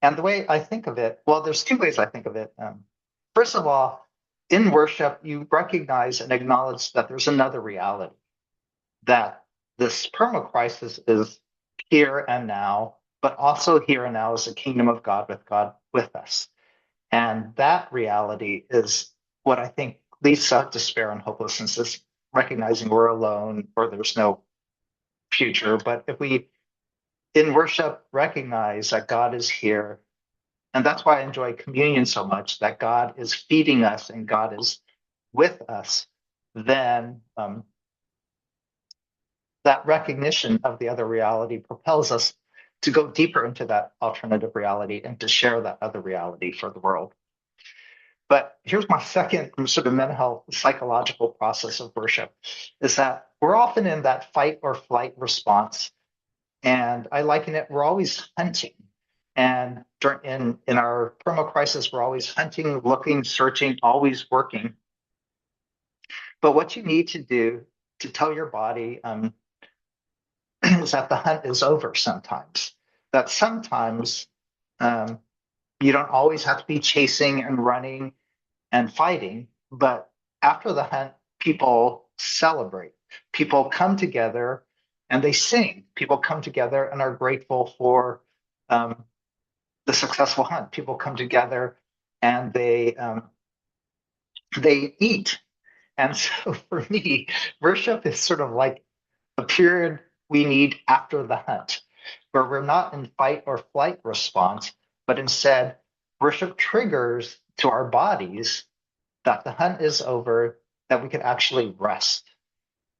And the way I think of it, well, there's two ways I think of it. First of all, in worship, you recognize and acknowledge that there's another reality, that this permacrisis is here and now, but also here and now is the kingdom of God with us. And that reality is what I think leads to despair and hopelessness, is recognizing we're alone or there's no future. But if we, in worship, recognize that God is here, and that's why I enjoy communion so much, that God is feeding us and God is with us, then that recognition of the other reality propels us to go deeper into that alternative reality and to share that other reality for the world. But here's my second sort of mental health psychological process of worship, is that we're often in that fight or flight response. And I liken it, we're always hunting. And in our permacrisis, we're always hunting, looking, searching, always working. But what you need to do to tell your body is that the hunt is over sometimes. That sometimes you don't always have to be chasing and running and fighting, but after the hunt, people celebrate. People come together and they sing. People come together and are grateful for the successful hunt. People come together and they eat. And so for me, worship is sort of like a period we need after the hunt, where we're not in fight or flight response, but instead worship triggers to our bodies that the hunt is over, that we can actually rest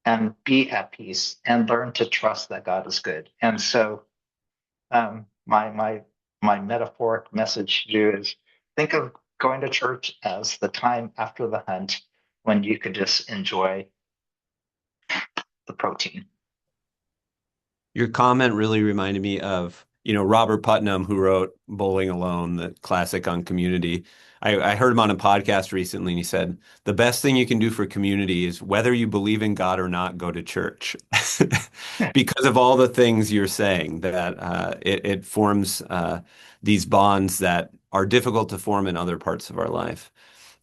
and be at peace and learn to trust that God is good. And so my metaphoric message to you is, think of going to church as the time after the hunt when you could just enjoy the protein. Your comment really reminded me of, Robert Putnam, who wrote Bowling Alone, the classic on community. I heard him on a podcast recently, and he said, the best thing you can do for community is, whether you believe in God or not, go to church. Because of all the things you're saying, that it forms these bonds that are difficult to form in other parts of our life.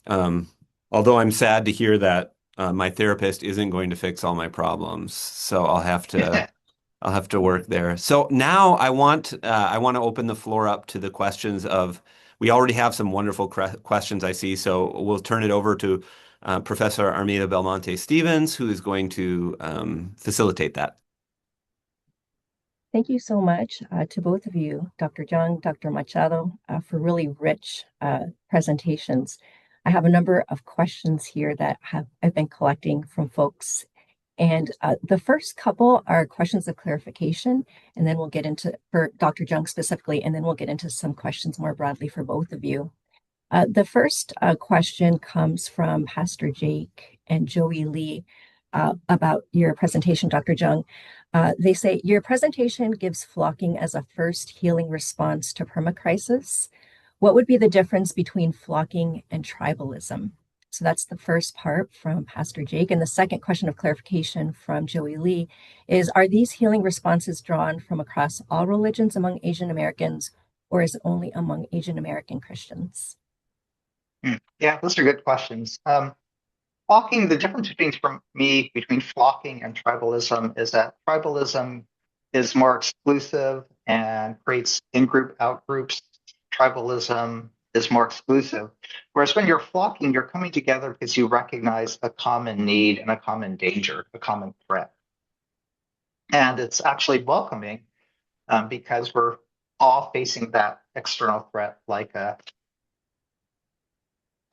Although I'm sad to hear that my therapist isn't going to fix all my problems, so I'll have to work there. So now I want to open the floor up to the questions of. We already have some wonderful questions I see, so we'll turn it over to Professor Armida Belmonte Stevens, who is going to facilitate that. Thank you so much to both of you, Dr. Jeung, Dr. Machado, for really rich presentations. I have a number of questions here that I've been collecting from folks. And the first couple are questions of clarification, and then we'll get into, for Dr. Jeung specifically, and then we'll get into some questions more broadly for both of you. The first question comes from Pastor Jake and Joey Lee about your presentation, Dr. Jeung. They say, your presentation gives flocking as a first healing response to permacrisis. What would be the difference between flocking and tribalism? So that's the first part from Pastor Jake. And the second question of clarification from Joey Lee is, are these healing responses drawn from across all religions among Asian Americans, or is it only among Asian American Christians? Yeah, those are good questions. Flocking, the difference between flocking and tribalism is that tribalism is more exclusive and creates in-group, out-groups. Tribalism is more exclusive. Whereas when you're flocking, you're coming together because you recognize a common need and a common danger, a common threat. And it's actually welcoming because we're all facing that external threat, like a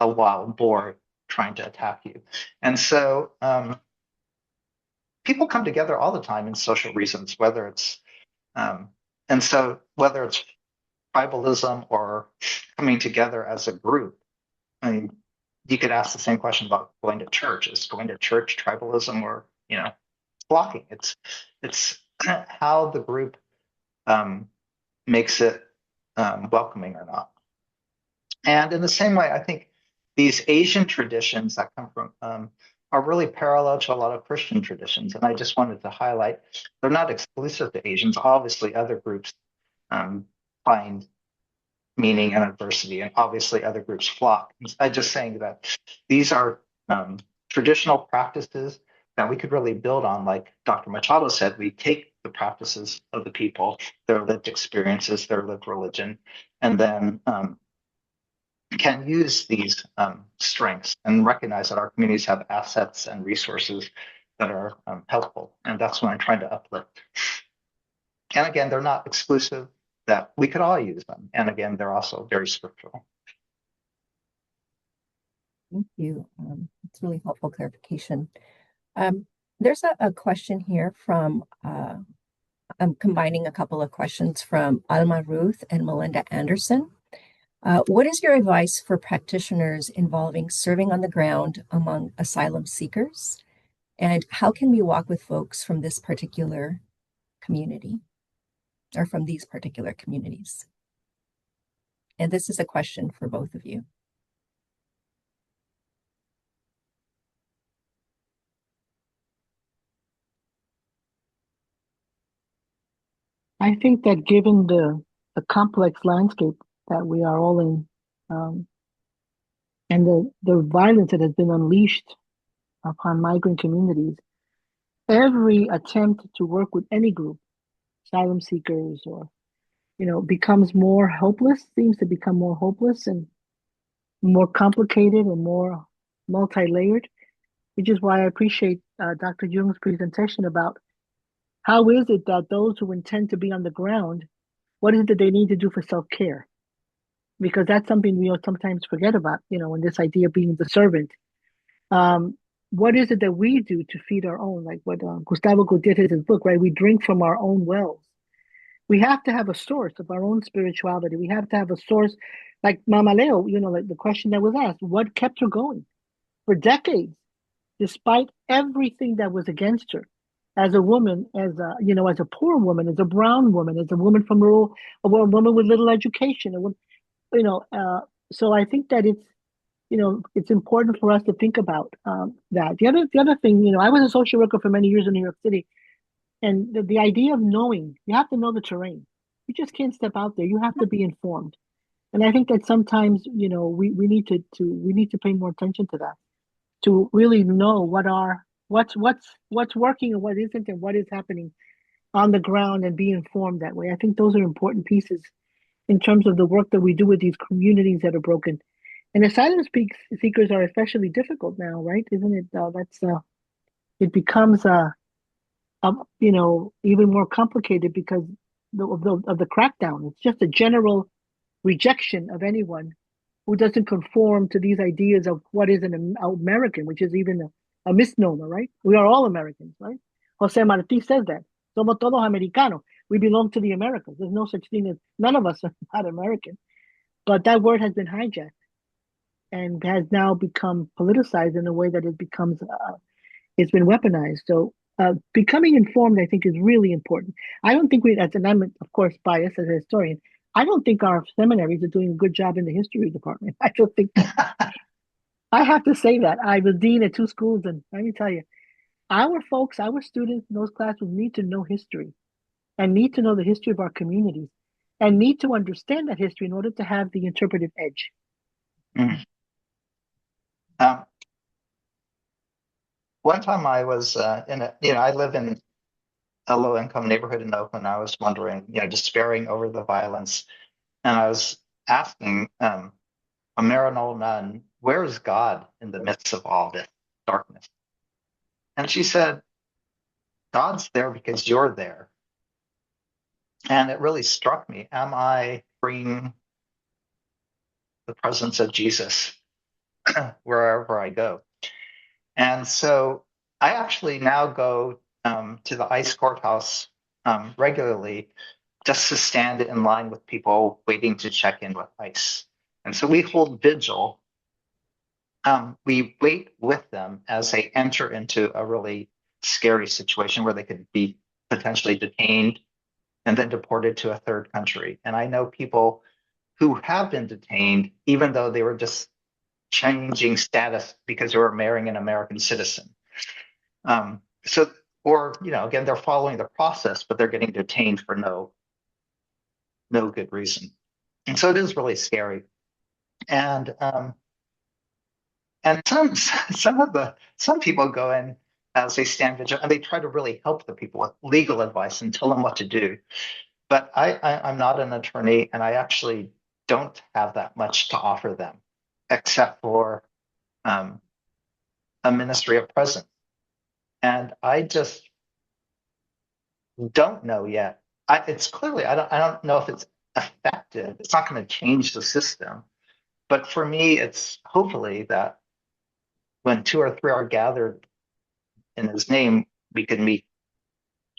wild boar trying to attack you. And so people come together all the time in social reasons, whether it's tribalism or coming together as a group. I mean, you could ask the same question about going to church. Is going to church tribalism or, flocking? It's how the group makes it welcoming or not. And in the same way, I think these Asian traditions that come from are really parallel to a lot of Christian traditions. And I just wanted to highlight, they're not exclusive to Asians. Obviously, other groups find meaning in adversity, and obviously other groups flock. I'm just saying that these are traditional practices that we could really build on. Like Dr. Machado said, we take the practices of the people, their lived experiences, their lived religion, and then can use these strengths and recognize that our communities have assets and resources that are helpful. And that's what I'm trying to uplift. And again, they're not exclusive, that we could all use them. And again, they're also very scriptural. Thank you. It's really helpful clarification. There's a question here from, I'm combining a couple of questions from Alma Ruth and Melinda Anderson. What is your advice for practitioners involving serving on the ground among asylum seekers? And how can we walk with folks from this particular community or from these particular communities? And this is a question for both of you. I think that given the complex landscape that we are all in, and the violence that has been unleashed upon migrant communities, every attempt to work with any group, asylum seekers or, becomes more hopeless, seems to become more hopeless and more complicated and more multi-layered, which is why I appreciate Dr. Jung's presentation about how is it that those who intend to be on the ground, what is it that they need to do for self-care? Because that's something we sometimes forget about, in this idea of being the servant. What is it that we do to feed our own? Like what Gustavo Gutierrez in his book, right? We drink from our own wells. We have to have a source of our own spirituality. We have to have a source, like Mama Leo, like the question that was asked, what kept her going for decades, despite everything that was against her? As a woman, as a poor woman, as a brown woman, as a woman from rural, a woman with little education, so I think that it's important for us to think about that. The other thing, I was a social worker for many years in New York City, and the idea of knowing, you have to know the terrain. You just can't step out there. You have to be informed, and I think that sometimes we need to pay more attention to that, to really know what's working and what isn't, and what is happening on the ground, and be informed that way. I think those are important pieces in terms of the work that we do with these communities that are broken. And asylum seekers are especially difficult now, right? Isn't it? It becomes even more complicated because of the crackdown. It's just a general rejection of anyone who doesn't conform to these ideas of what is an American, which is even a misnomer, right? We are all Americans, right? Jose Marti says that. Somos todos americanos. We belong to the Americas. There's no such thing as, none of us are not American. But that word has been hijacked and has now become politicized in a way that it's been weaponized. So becoming informed, I think, is really important. I don't think and I'm of course biased as a historian, I don't think our seminaries are doing a good job in the history department. I don't think I have to say that. I was dean at two schools, and let me tell you, our folks, our students in those classrooms need to know history and need to know the history of our communities and need to understand that history in order to have the interpretive edge. Mm. One time I was I live in a low-income neighborhood in Oakland. I was wondering, despairing over the violence, and I was asking a Maryknoll nun, "Where is God in the midst of all this darkness?" And she said, "God's there because you're there." And it really struck me. Am I bringing the presence of Jesus wherever I go? And so I actually now go to the ICE courthouse regularly just to stand in line with people waiting to check in with ICE. And so we hold vigil. We wait with them as they enter into a really scary situation where they could be potentially detained and then deported to a third country. And I know people who have been detained, even though they were just changing status because they were marrying an American citizen. Again, they're following the process, but they're getting detained for no good reason. And so it is really scary. And some people go in as they stand vigil and they try to really help the people with legal advice and tell them what to do. But I'm not an attorney, and I actually don't have that much to offer them, except for a ministry of presence. And I just don't know yet. It's clearly, I don't know if it's effective. It's not going to change the system. But for me, it's hopefully that when two or three are gathered in his name, we can meet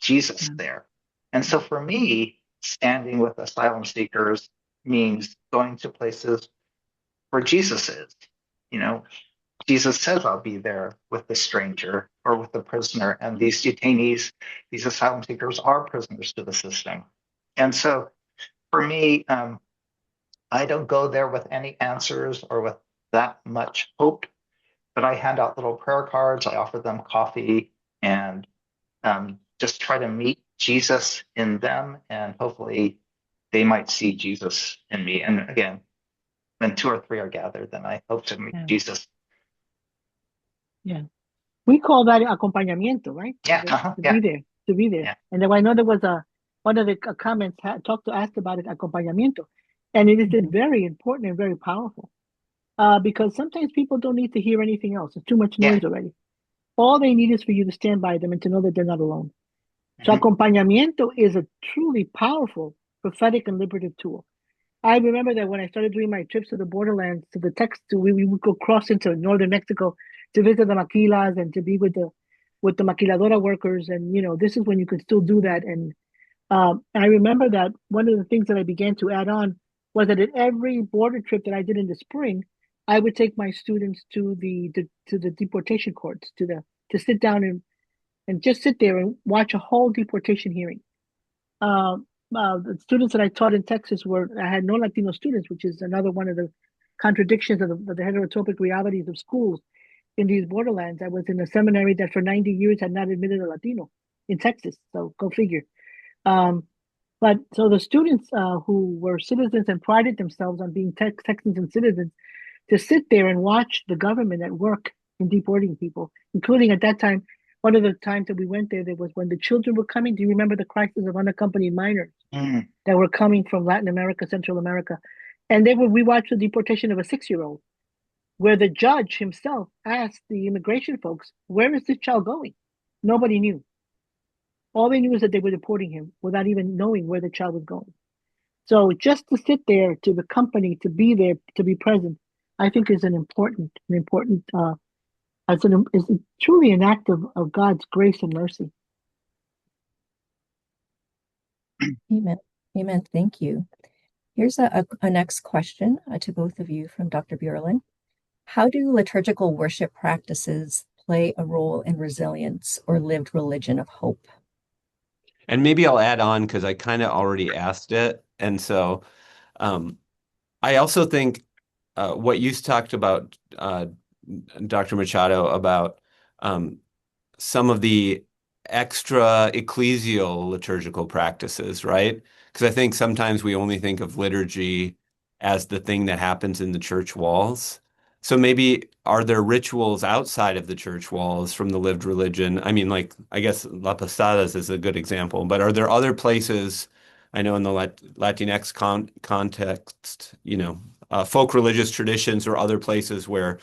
Jesus there. And so for me, standing with asylum seekers means going to places where Jesus is. You know, Jesus says, I'll be there with the stranger or with the prisoner. And these detainees, these asylum seekers are prisoners to the system. And so for me, I don't go there with any answers or with that much hope, but I hand out little prayer cards. I offer them coffee and just try to meet Jesus in them. And hopefully they might see Jesus in me. And again, when two or three are gathered, then I hope to meet Jesus. Yeah. We call that acompañamiento, right? Yeah. Be there, to be there. Yeah. And then I know there was one of the comments asked about it, acompañamiento. And it is very important and very powerful. Because sometimes people don't need to hear anything else. There's too much noise already. All they need is for you to stand by them and to know that they're not alone. So acompañamiento is a truly powerful prophetic and liberative tool. I remember that when I started doing my trips to the borderlands, to the we would go cross into northern Mexico to visit the maquilas and to be with the maquiladora workers. And, you know, this is when you could still do that. And I remember that one of the things that I began to add on was that at every border trip that I did in the spring, I would take my students to the deportation courts, to sit down and just sit there and watch a whole deportation hearing. The students that I taught in Texas I had no Latino students, which is another one of the contradictions of the heterotropic realities of schools in these borderlands. I was in a seminary that for 90 years had not admitted a Latino in Texas. So go figure. But so the students who were citizens and prided themselves on being Texans and citizens, to sit there and watch the government at work in deporting people, including at that time, one of the times that we went there was when the children were coming. Do you remember the crisis of unaccompanied minors that were coming from Latin America, Central America? And we watched the deportation of a 6-year-old, where the judge himself asked the immigration folks, where is this child going? Nobody knew. All they knew is that they were deporting him without even knowing where the child was going. So just to sit there, to the company, to be there, to be present, I think is an important is truly an act of God's grace and mercy. Amen. Amen. Thank you. Here's a next question to both of you from Dr. Bjorlin. How do liturgical worship practices play a role in resilience or lived religion of hope? And maybe I'll add on because I kind of already asked it. And so I also think what you talked about, Dr. Machado, about some of the extra ecclesial liturgical practices, right? Because I think sometimes we only think of liturgy as the thing that happens in the church walls. So maybe are there rituals outside of the church walls from the lived religion? I mean, like, I guess La Posadas is a good example, but are there other places, I know in the Latinx context, you know, folk religious traditions or other places where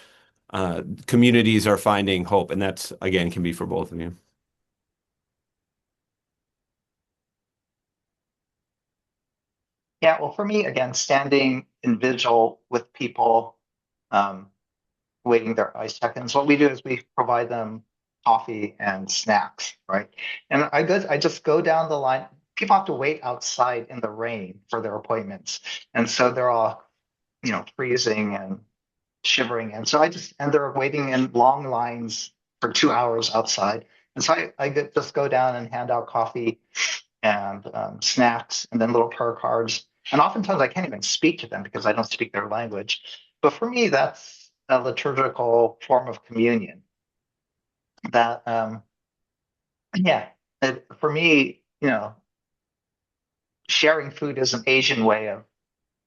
communities are finding hope? And that's, again, can be for both of you. Yeah, well, for me, again, standing in vigil with people waiting their ice seconds, what we do is we provide them coffee and snacks, right? And I just go down the line. People have to wait outside in the rain for their appointments. And so they're all, you know, freezing and shivering. And so and they're waiting in long lines for 2 hours outside. And so I just go down and hand out coffee and snacks and then little prayer cards. And oftentimes I can't even speak to them because I don't speak their language. But for me, that's a liturgical form of communion. That, for me, you know, sharing food is an Asian way of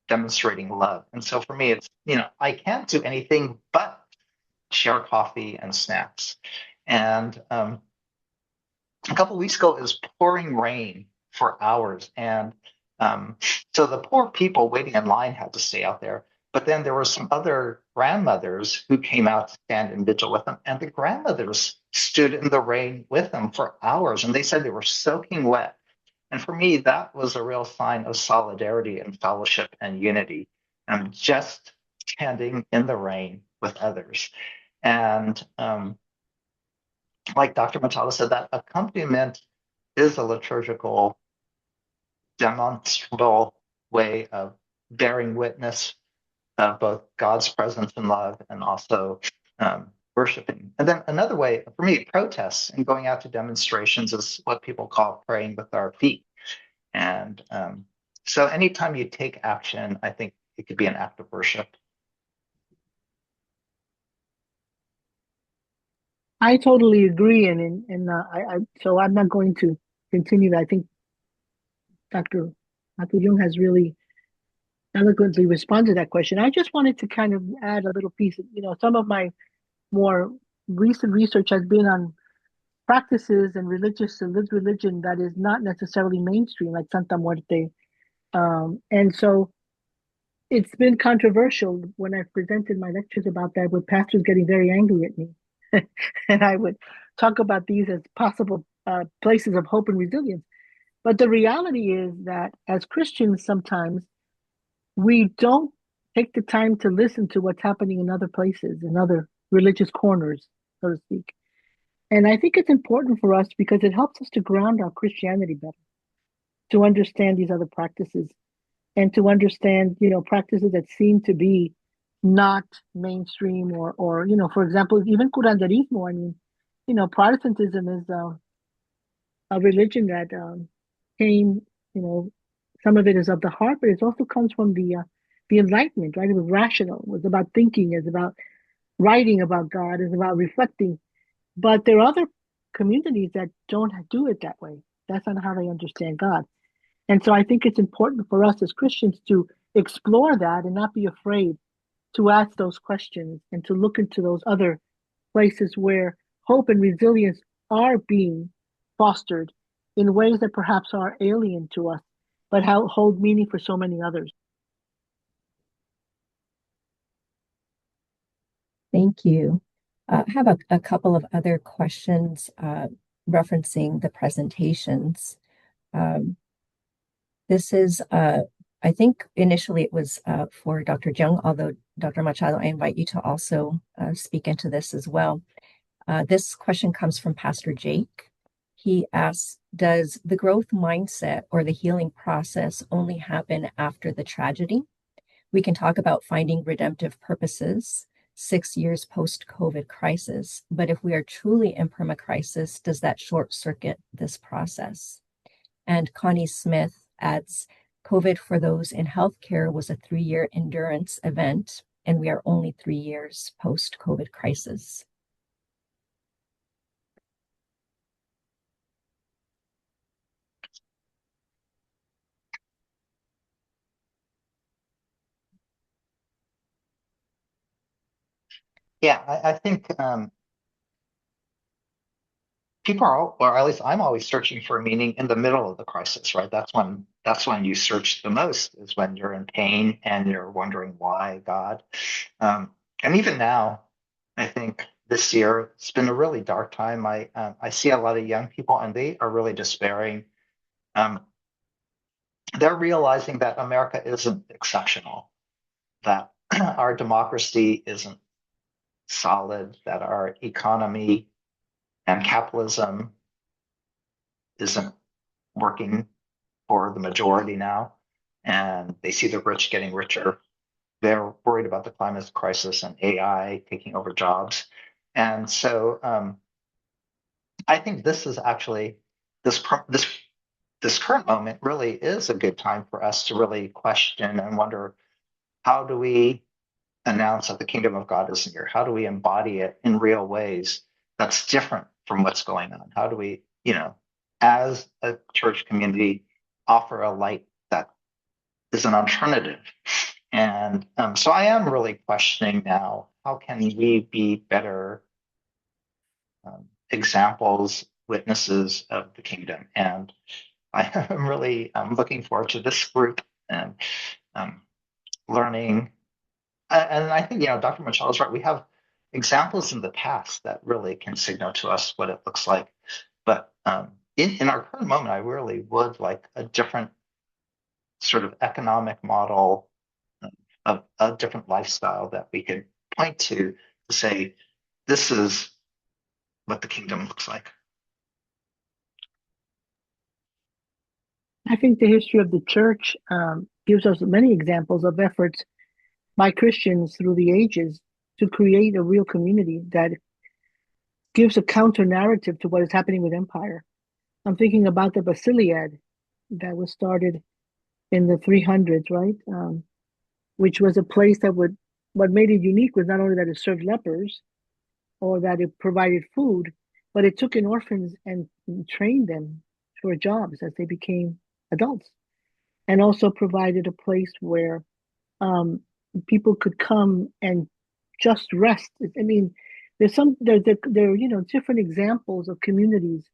demonstrating love. And so for me, it's, you know, I can't do anything but share coffee and snacks. And a couple of weeks ago, it was pouring rain for hours. And so the poor people waiting in line had to stay out there. But then there were some other grandmothers who came out to stand in vigil with them. And the grandmothers stood in the rain with them for hours. And they said they were soaking wet. And for me, that was a real sign of solidarity and fellowship and unity. And just standing in the rain with others. And like Dr. Machado said, that accompaniment is a liturgical, demonstrable way of bearing witness of both God's presence and love and also worshiping. And then another way, for me, protests and going out to demonstrations is what people call praying with our feet. And so anytime you take action, I think it could be an act of worship. I totally agree, so I'm not going to continue that. I think Dr. Jung has really eloquently responded to that question. I just wanted to kind of add a little piece. Some of my more recent research has been on practices and lived religion that is not necessarily mainstream, like Santa Muerte. And so it's been controversial when I've presented my lectures about that, with pastors getting very angry at me. And I would talk about these as possible places of hope and resilience. But the reality is that as Christians, sometimes we don't take the time to listen to what's happening in other places, in other religious corners, so to speak. And I think it's important for us because it helps us to ground our Christianity better, to understand these other practices and to understand, practices that seem to be not mainstream or for example, even curanderismo. I mean, Protestantism is a religion that came, some of it is of the heart, but it also comes from the Enlightenment, right? It was rational. It was about thinking. It's about writing about God. It's about reflecting. But there are other communities that don't do it that way. That's not how they understand God. And so I think it's important for us as Christians to explore that and not be afraid to ask those questions and to look into those other places where hope and resilience are being fostered in ways that perhaps are alien to us, but hold meaning for so many others. Thank you. I have a couple of other questions referencing the presentations. This is, I think initially it was for Dr. Jeung, although Dr. Machado, I invite you to also speak into this as well. This question comes from Pastor Jake. He asks, does the growth mindset or the healing process only happen after the tragedy? We can talk about finding redemptive purposes 6 years post-COVID crisis, but if we are truly in permacrisis, does that short circuit this process? And Connie Smith adds, COVID for those in healthcare was a 3-year endurance event, and we are only 3 years post-COVID crisis. Yeah, I think people are, or at least I'm always searching for meaning in the middle of the crisis, right? That's when you search the most, is when you're in pain and you're wondering why God. And even now, I think this year it's been a really dark time. I see a lot of young people and they are really despairing. They're realizing that America isn't exceptional, that our democracy isn't solid, that our economy and capitalism isn't working for the majority now, and they see the rich getting richer. They're worried about the climate crisis and AI taking over jobs. And so I think this is actually, this current moment really is a good time for us to really question and wonder, how do we announce that the kingdom of God is near? How do we embody it in real ways that's different from what's going on? How do we, as a church community, offer a light that is an alternative? And so I am really questioning now, how can we be better examples, witnesses of the kingdom? And I am really looking forward to this group and learning. And I think, Dr. Machado is right. We have examples in the past that really can signal to us what it looks like. But in our current moment, I really would like a different sort of economic model, of a different lifestyle that we could point to say, this is what the kingdom looks like. I think the history of the church gives us many examples of efforts by Christians through the ages to create a real community that gives a counter narrative to what is happening with empire. I'm thinking about the Basiliad that was started in the 300s, right? Which was a place that what made it unique was not only that it served lepers or that it provided food, but it took in orphans and trained them for jobs as they became adults, and also provided a place where people could come and just rest. I mean, there different examples of communities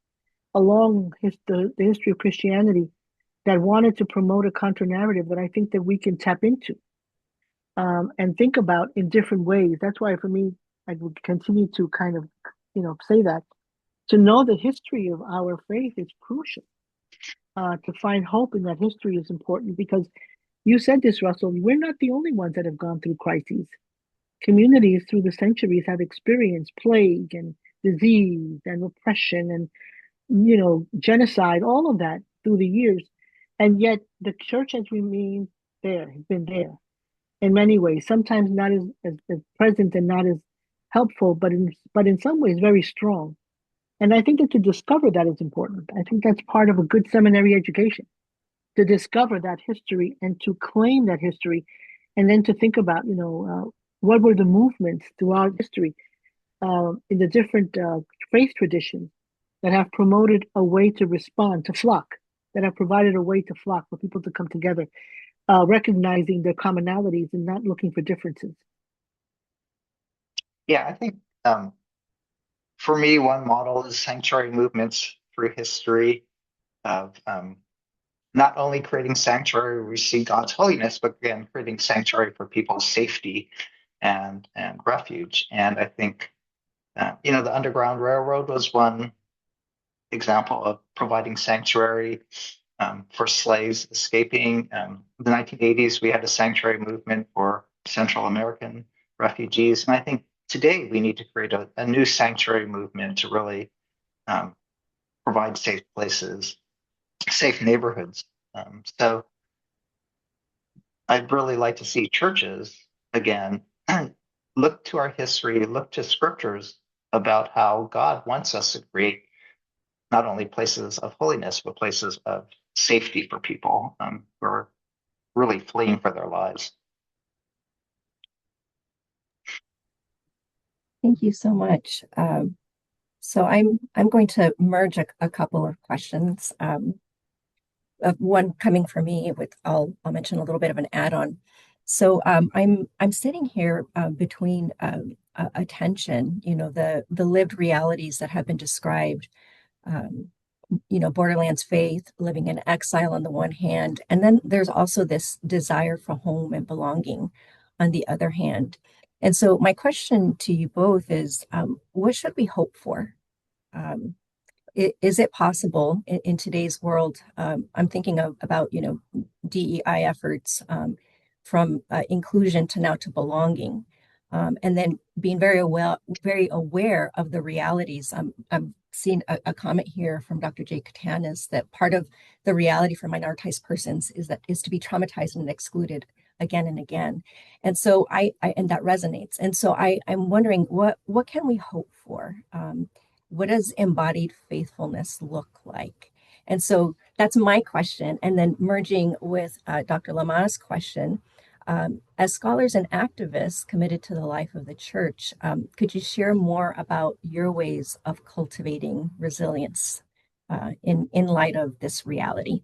along the history of Christianity that wanted to promote a counter narrative that I think that we can tap into and think about in different ways. That's why for me, I would continue to kind of, say that to know the history of our faith is crucial. To find hope in that history is important because you said this, Russell, we're not the only ones that have gone through crises. Communities through the centuries have experienced plague and disease and oppression and, genocide, all of that through the years. And yet the church has remained there, has been there in many ways, sometimes not as present and not as helpful, but in some ways very strong. And I think that to discover that is important. I think that's part of a good seminary education, to discover that history and to claim that history, and then to think about, what were the movements throughout history in the different faith traditions that have promoted a way to respond, to flock, that have provided a way to flock for people to come together, recognizing their commonalities and not looking for differences. Yeah, I think for me, one model is sanctuary movements through history of not only creating sanctuary where we see God's holiness, but again, creating sanctuary for people's safety and refuge. And I think, the Underground Railroad was one example of providing sanctuary for slaves escaping. In the 1980s, we had a sanctuary movement for Central American refugees. And I think today we need to create a new sanctuary movement to really provide safe places, safe neighborhoods. So I'd really like to see churches, again, look to our history, look to scriptures about how God wants us to create not only places of holiness, but places of safety for people who are really fleeing for their lives. Thank you so much. So I'm going to merge a couple of questions. One coming from me with I'll mention a little bit of an add-on. So I'm sitting here between a tension, the lived realities that have been described. Borderlands faith, living in exile on the one hand, and then there's also this desire for home and belonging on the other hand. And so my question to you both is, what should we hope for? Is it possible in today's world? I'm thinking about, DEI efforts from inclusion to now to belonging. And then being very aware of the realities. I'm seeing a comment here from Dr. Jay Katanis that part of the reality for minoritized persons is to be traumatized and excluded again and again. And so and that resonates. And so I'm wondering what can we hope for? What does embodied faithfulness look like? And so that's my question. And then merging with Dr. Lama's question, as scholars and activists committed to the life of the church, could you share more about your ways of cultivating resilience in light of this reality?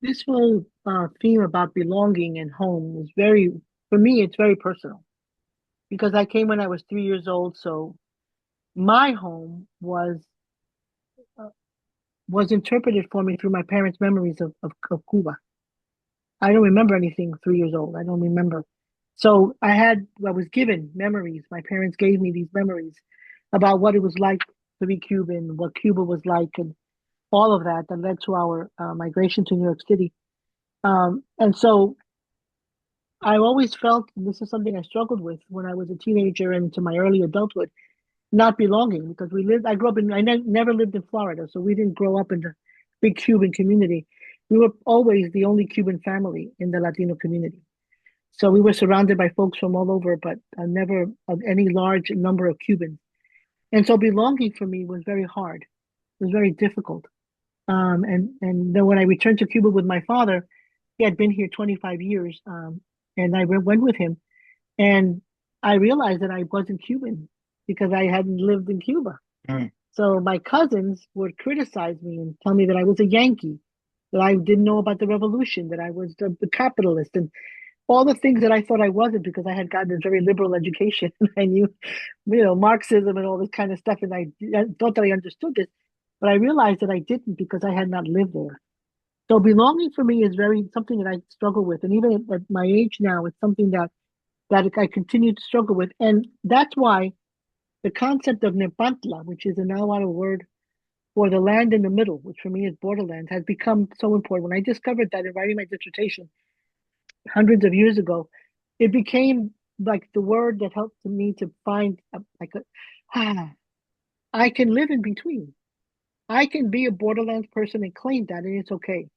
This whole theme about belonging and home is for me, it's very personal because I came when I was 3 years old. So my home was interpreted for me through my parents' memories of Cuba. I don't remember anything 3 years old. I don't remember. So I was given memories. My parents gave me these memories about what it was like to be Cuban, what Cuba was like, and all of that led to our migration to New York City. And so I always felt, and this is something I struggled with when I was a teenager and into my early adulthood, not belonging, because I grew up I never lived in Florida, so we didn't grow up in the big Cuban community. We were always the only Cuban family in the Latino community. So we were surrounded by folks from all over, but never any large number of Cubans. And so belonging for me was very hard. It was very difficult. And then when I returned to Cuba with my father, he had been here 25 years, and I went with him, and I realized that I wasn't Cuban because I hadn't lived in Cuba. Mm. So my cousins would criticize me and tell me that I was a Yankee, that I didn't know about the revolution, that I was the capitalist, and all the things that I thought I wasn't because I had gotten a very liberal education. I knew, Marxism and all this kind of stuff, and I thought that I understood this, but I realized that I didn't because I had not lived there. So belonging for me is something that I struggle with, and even at my age now, it's something that I continue to struggle with, and that's why the concept of Nepantla, which is a Nahuatl word for the land in the middle, which for me is Borderlands, has become so important. When I discovered that in writing my dissertation hundreds of years ago, it became like the word that helped me to find I can live in between. I can be a Borderlands person and claim that, and it's okay.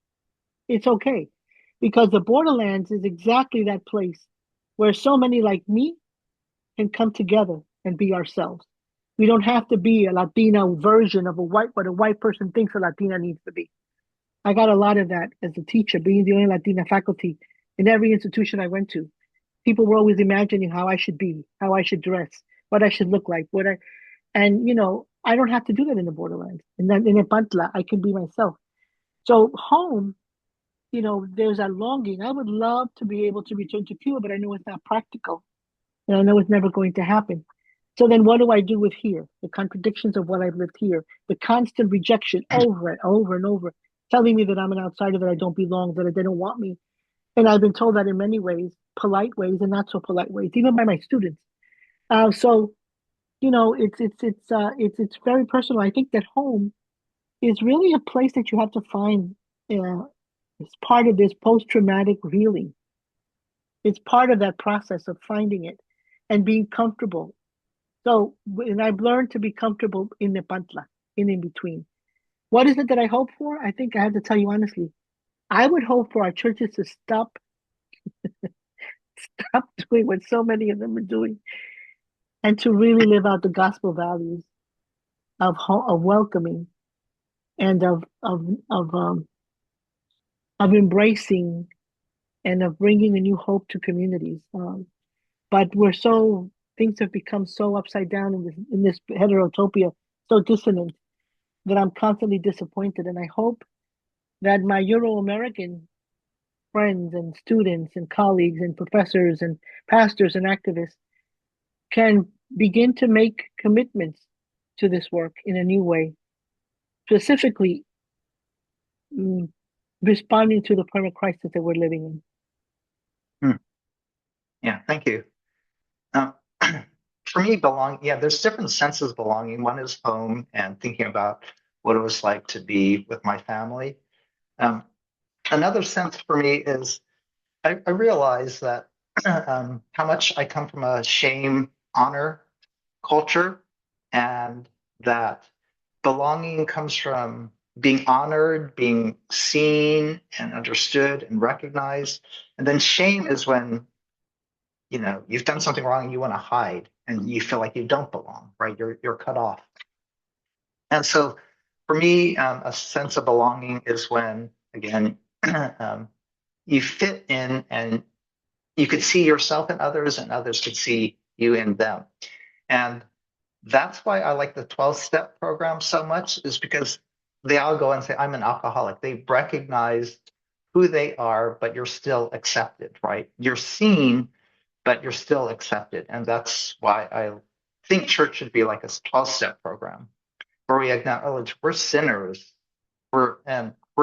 It's okay. Because the Borderlands is exactly that place where so many like me can come together and be ourselves. We don't have to be a Latina version of what a white person thinks a Latina needs to be. I got a lot of that as a teacher, being the only Latina faculty in every institution I went to. People were always imagining how I should be, how I should dress, what I should look like, and I don't have to do that in the Borderlands. And then in Epantla, I can be myself. So home, there's that longing. I would love to be able to return to Cuba, but I know it's not practical. And I know it's never going to happen. So then what do I do with here? The contradictions of what I've lived here, the constant rejection over and over and over, telling me that I'm an outsider, that I don't belong, that they don't want me. And I've been told that in many ways, polite ways and not so polite ways, even by my students. So it's very personal. I think that home is really a place that you have to find as part of this post-traumatic healing. It's part of that process of finding it and being comfortable. So, and I've learned to be comfortable in the pantla, in between. What is it that I hope for? I think I have to tell you honestly, I would hope for our churches to stop doing what so many of them are doing, and to really live out the gospel values of welcoming and of embracing and of bringing a new hope to communities. But things have become so upside down in this heterotopia, so dissonant, that I'm constantly disappointed. And I hope that my Euro-American friends and students and colleagues and professors and pastors and activists can begin to make commitments to this work in a new way, specifically responding to the permacrisis that we're living in. Yeah, thank you. For me, there's different senses of belonging. One is home and thinking about what it was like to be with my family. Another sense for me is I realize that how much I come from a shame honor culture, and that belonging comes from being honored, being seen and understood and recognized. And then shame is when you've done something wrong and you want to hide and you feel like you don't belong, right? You're cut off. And so for me, a sense of belonging is when, again, you fit in and you could see yourself in others and others could see you in them. And that's why I like the 12-step program so much, is because they all go and say, I'm an alcoholic. They recognize who they are, but you're still accepted, right? You're seen, but you're still accepted. And that's why I think church should be like a 12-step program where we acknowledge we're sinners, we're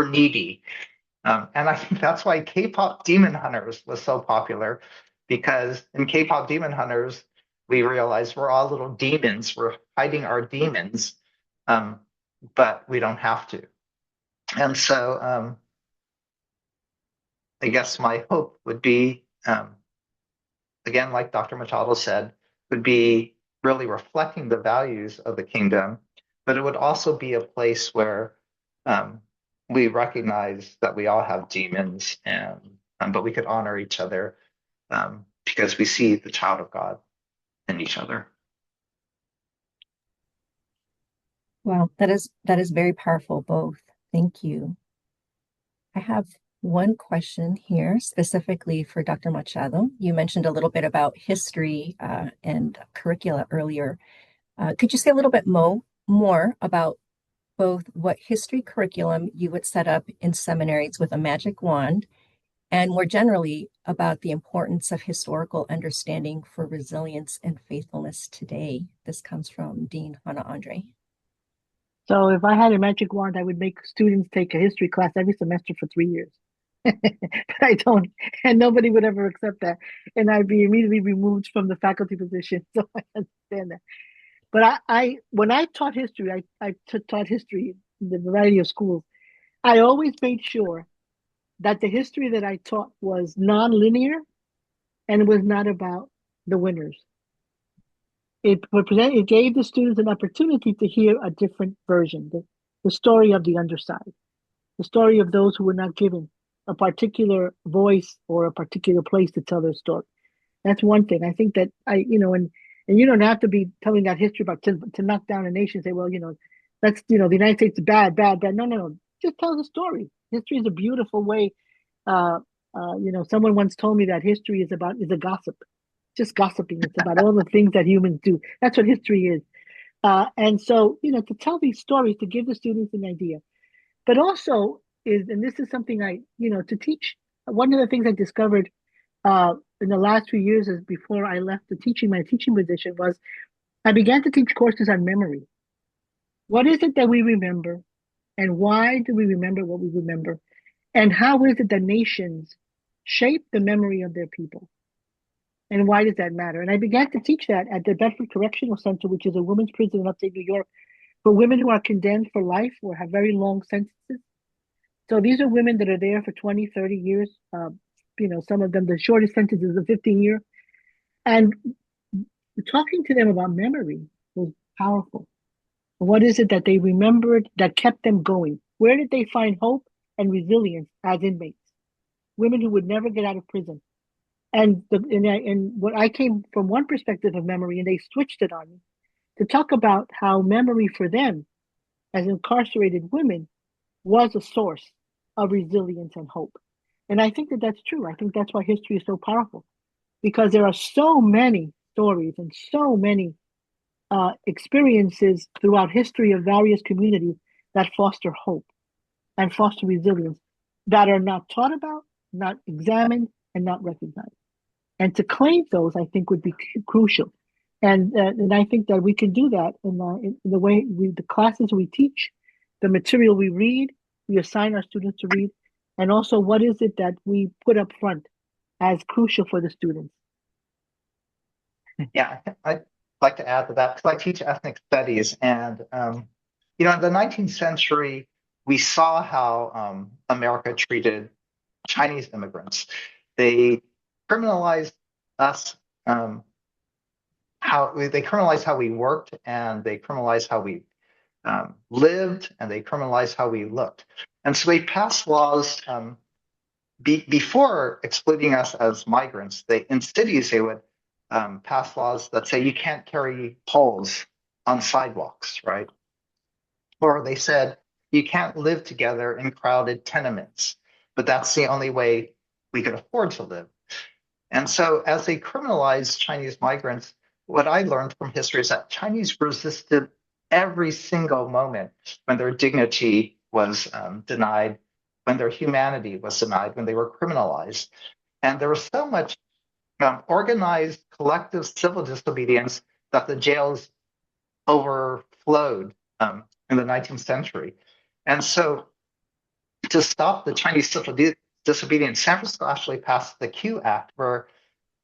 needy. And I think that's why K-pop Demon Hunters was so popular, because in K-pop Demon Hunters, we realized we're all little demons. We're hiding our demons. but we don't have to. And so I guess my hope would be, again, like Dr. Machado said, would be really reflecting the values of the kingdom, but it would also be a place where we recognize that we all have demons, and but we could honor each other because we see the child of God in each other. Wow, that is very powerful, both. Thank you. I have one question here specifically for Dr. Machado. You mentioned a little bit about history and curricula earlier. Could you say a little bit more about both what history curriculum you would set up in seminaries with a magic wand, and more generally about the importance of historical understanding for resilience and faithfulness today? This comes from Dean Hannah Andre. So if I had a magic wand, I would make students take a history class every semester for 3 years. But I don't, and nobody would ever accept that. And I'd be immediately removed from the faculty position. So I understand that. But when I taught history, I taught history in a variety of schools. I always made sure that the history that I taught was non-linear and was not about the winners. It gave the students an opportunity to hear a different version, the story of the underside, the story of those who were not given a particular voice or a particular place to tell their story. That's one thing. I think that and you don't have to be telling that history about to knock down a nation and say, well, that's, the United States is bad. No. Just tell the story. History is a beautiful way. Someone once told me that history is a gossip, just gossiping. It's about all the things that humans do. That's what history is. And so, to tell these stories, to give the students an idea, but also and this is something to teach. One of the things I discovered in the last few years, is before I left my teaching position, was I began to teach courses on memory. What is it that we remember, and why do we remember what we remember, and how is it that nations shape the memory of their people, and why does that matter? And I began to teach that at the Bedford Correctional Center, which is a women's prison in upstate New York, for women who are condemned for life or have very long sentences. So these are women that are there for 20, 30 years. Some of them, the shortest sentence is a 15-year. And talking to them about memory was powerful. What is it that they remembered that kept them going? Where did they find hope and resilience as inmates? Women who would never get out of prison. And what I came from one perspective of memory, and they switched it on me to talk about how memory for them as incarcerated women was a source of resilience and hope. And I think that that's true. I think that's why history is so powerful, because there are so many stories and so many experiences throughout history of various communities that foster hope and foster resilience that are not taught about, not examined, and not recognized. And to claim those, I think, would be crucial. And I think that we can do that in the way the classes we teach, the material we read, we assign our students to read, and also what is it that we put up front as crucial for the students. Yeah, I'd like to add to that, because I teach ethnic studies, and in the 19th century, we saw how America treated Chinese immigrants. They criminalized us, they criminalized how we worked, and they criminalized how we lived, and they criminalized how we looked. And so they passed laws before excluding us as migrants. In cities, they would pass laws that say you can't carry poles on sidewalks, right? Or they said you can't live together in crowded tenements, but that's the only way we could afford to live. And so as they criminalized Chinese migrants, what I learned from history is that Chinese resisted every single moment when their dignity was denied, when their humanity was denied, when they were criminalized. And there was so much organized collective civil disobedience that the jails overflowed in the 19th century. And so to stop the Chinese civil disobedience, San Francisco actually passed the Q Act, where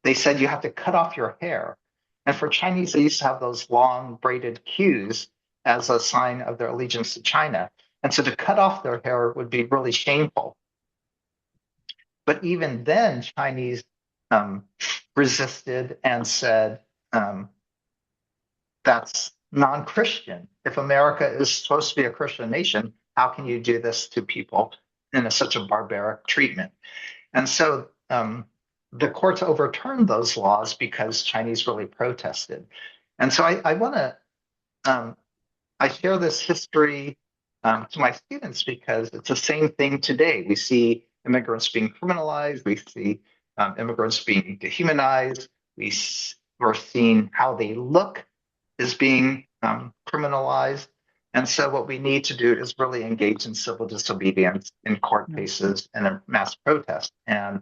they said you have to cut off your hair. And for Chinese, they used to have those long braided queues, as a sign of their allegiance to China. And so to cut off their hair would be really shameful. But even then, Chinese resisted and said, that's non-Christian. If America is supposed to be a Christian nation, how can you do this to people in such a barbaric treatment? And so the courts overturned those laws because Chinese really protested. And so I want to, I share this history to my students because it's the same thing today. We see immigrants being criminalized. We see immigrants being dehumanized. We're seeing how they look is being criminalized. And so what we need to do is really engage in civil disobedience in court cases and in mass protest. And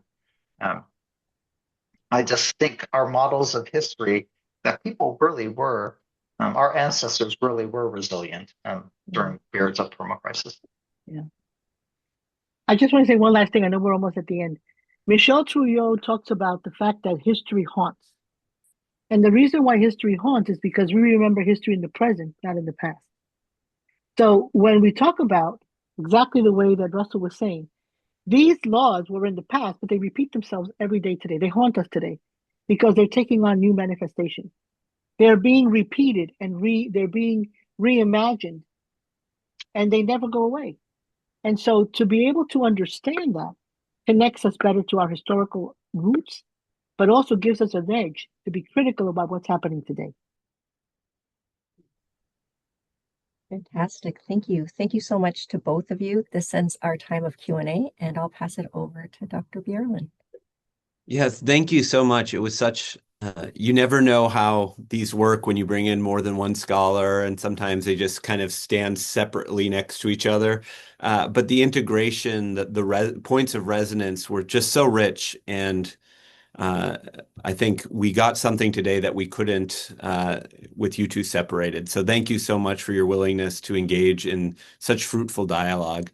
I just think our models of history that people really were, our ancestors really were resilient during periods of permacrisis. Yeah. I just want to say one last thing. I know we're almost at the end. Michel Trouillot talks about the fact that history haunts. And the reason why history haunts is because we remember history in the present, not in the past. So when we talk about exactly the way that Russell was saying, these laws were in the past, but they repeat themselves every day today. They haunt us today because they're taking on new manifestations. They're being repeated and they're being reimagined, and they never go away. And so to be able to understand that connects us better to our historical roots, but also gives us an edge to be critical about what's happening today. Fantastic. Thank you. Thank you so much to both of you. This ends our time of Q&A, and I'll pass it over to Dr. Bjerland. Yes, thank you so much. It was such, you never know how these work when you bring in more than one scholar, and sometimes they just kind of stand separately next to each other. But the integration, the points of resonance were just so rich, and I think we got something today that we couldn't with you two separated. So thank you so much for your willingness to engage in such fruitful dialogue.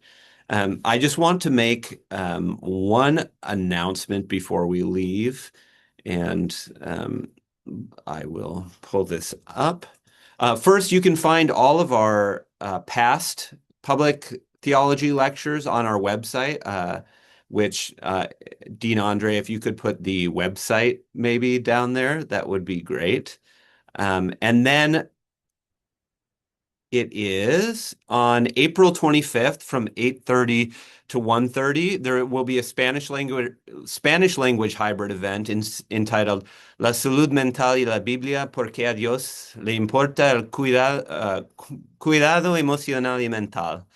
I just want to make one announcement before we leave, and I will pull this up. First, you can find all of our past public theology lectures on our website, which Dean Andre, if you could put the website maybe down there, that would be great. And then it is on April 25th from 8:30 to 1:30. There will be a Spanish language hybrid event entitled La salud mental y la Biblia, porque a Dios le importa el cuidado emocional y mental,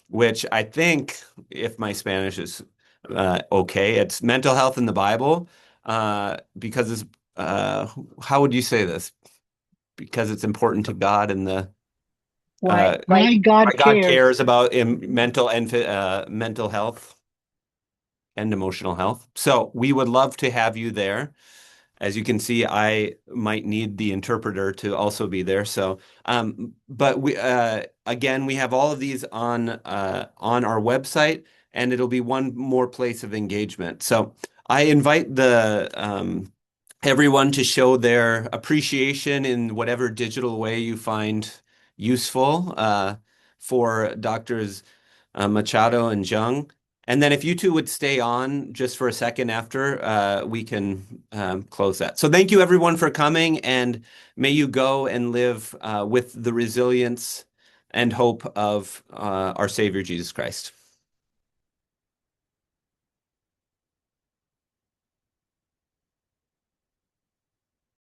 which I think, if my Spanish is okay, it's mental health in the Bible, because it's, how would you say this? Because it's important to God and the Why God cares about mental health and emotional health. So we would love to have you there. As you can see, I might need the interpreter to also be there. So, but we again, we have all of these on our website, and it'll be one more place of engagement. So I invite everyone to show their appreciation in whatever digital way you find useful for Doctors Machado and Jeung. And then if you two would stay on just for a second after, we can close that. So thank you everyone for coming, and may you go and live with the resilience and hope of our Savior Jesus Christ.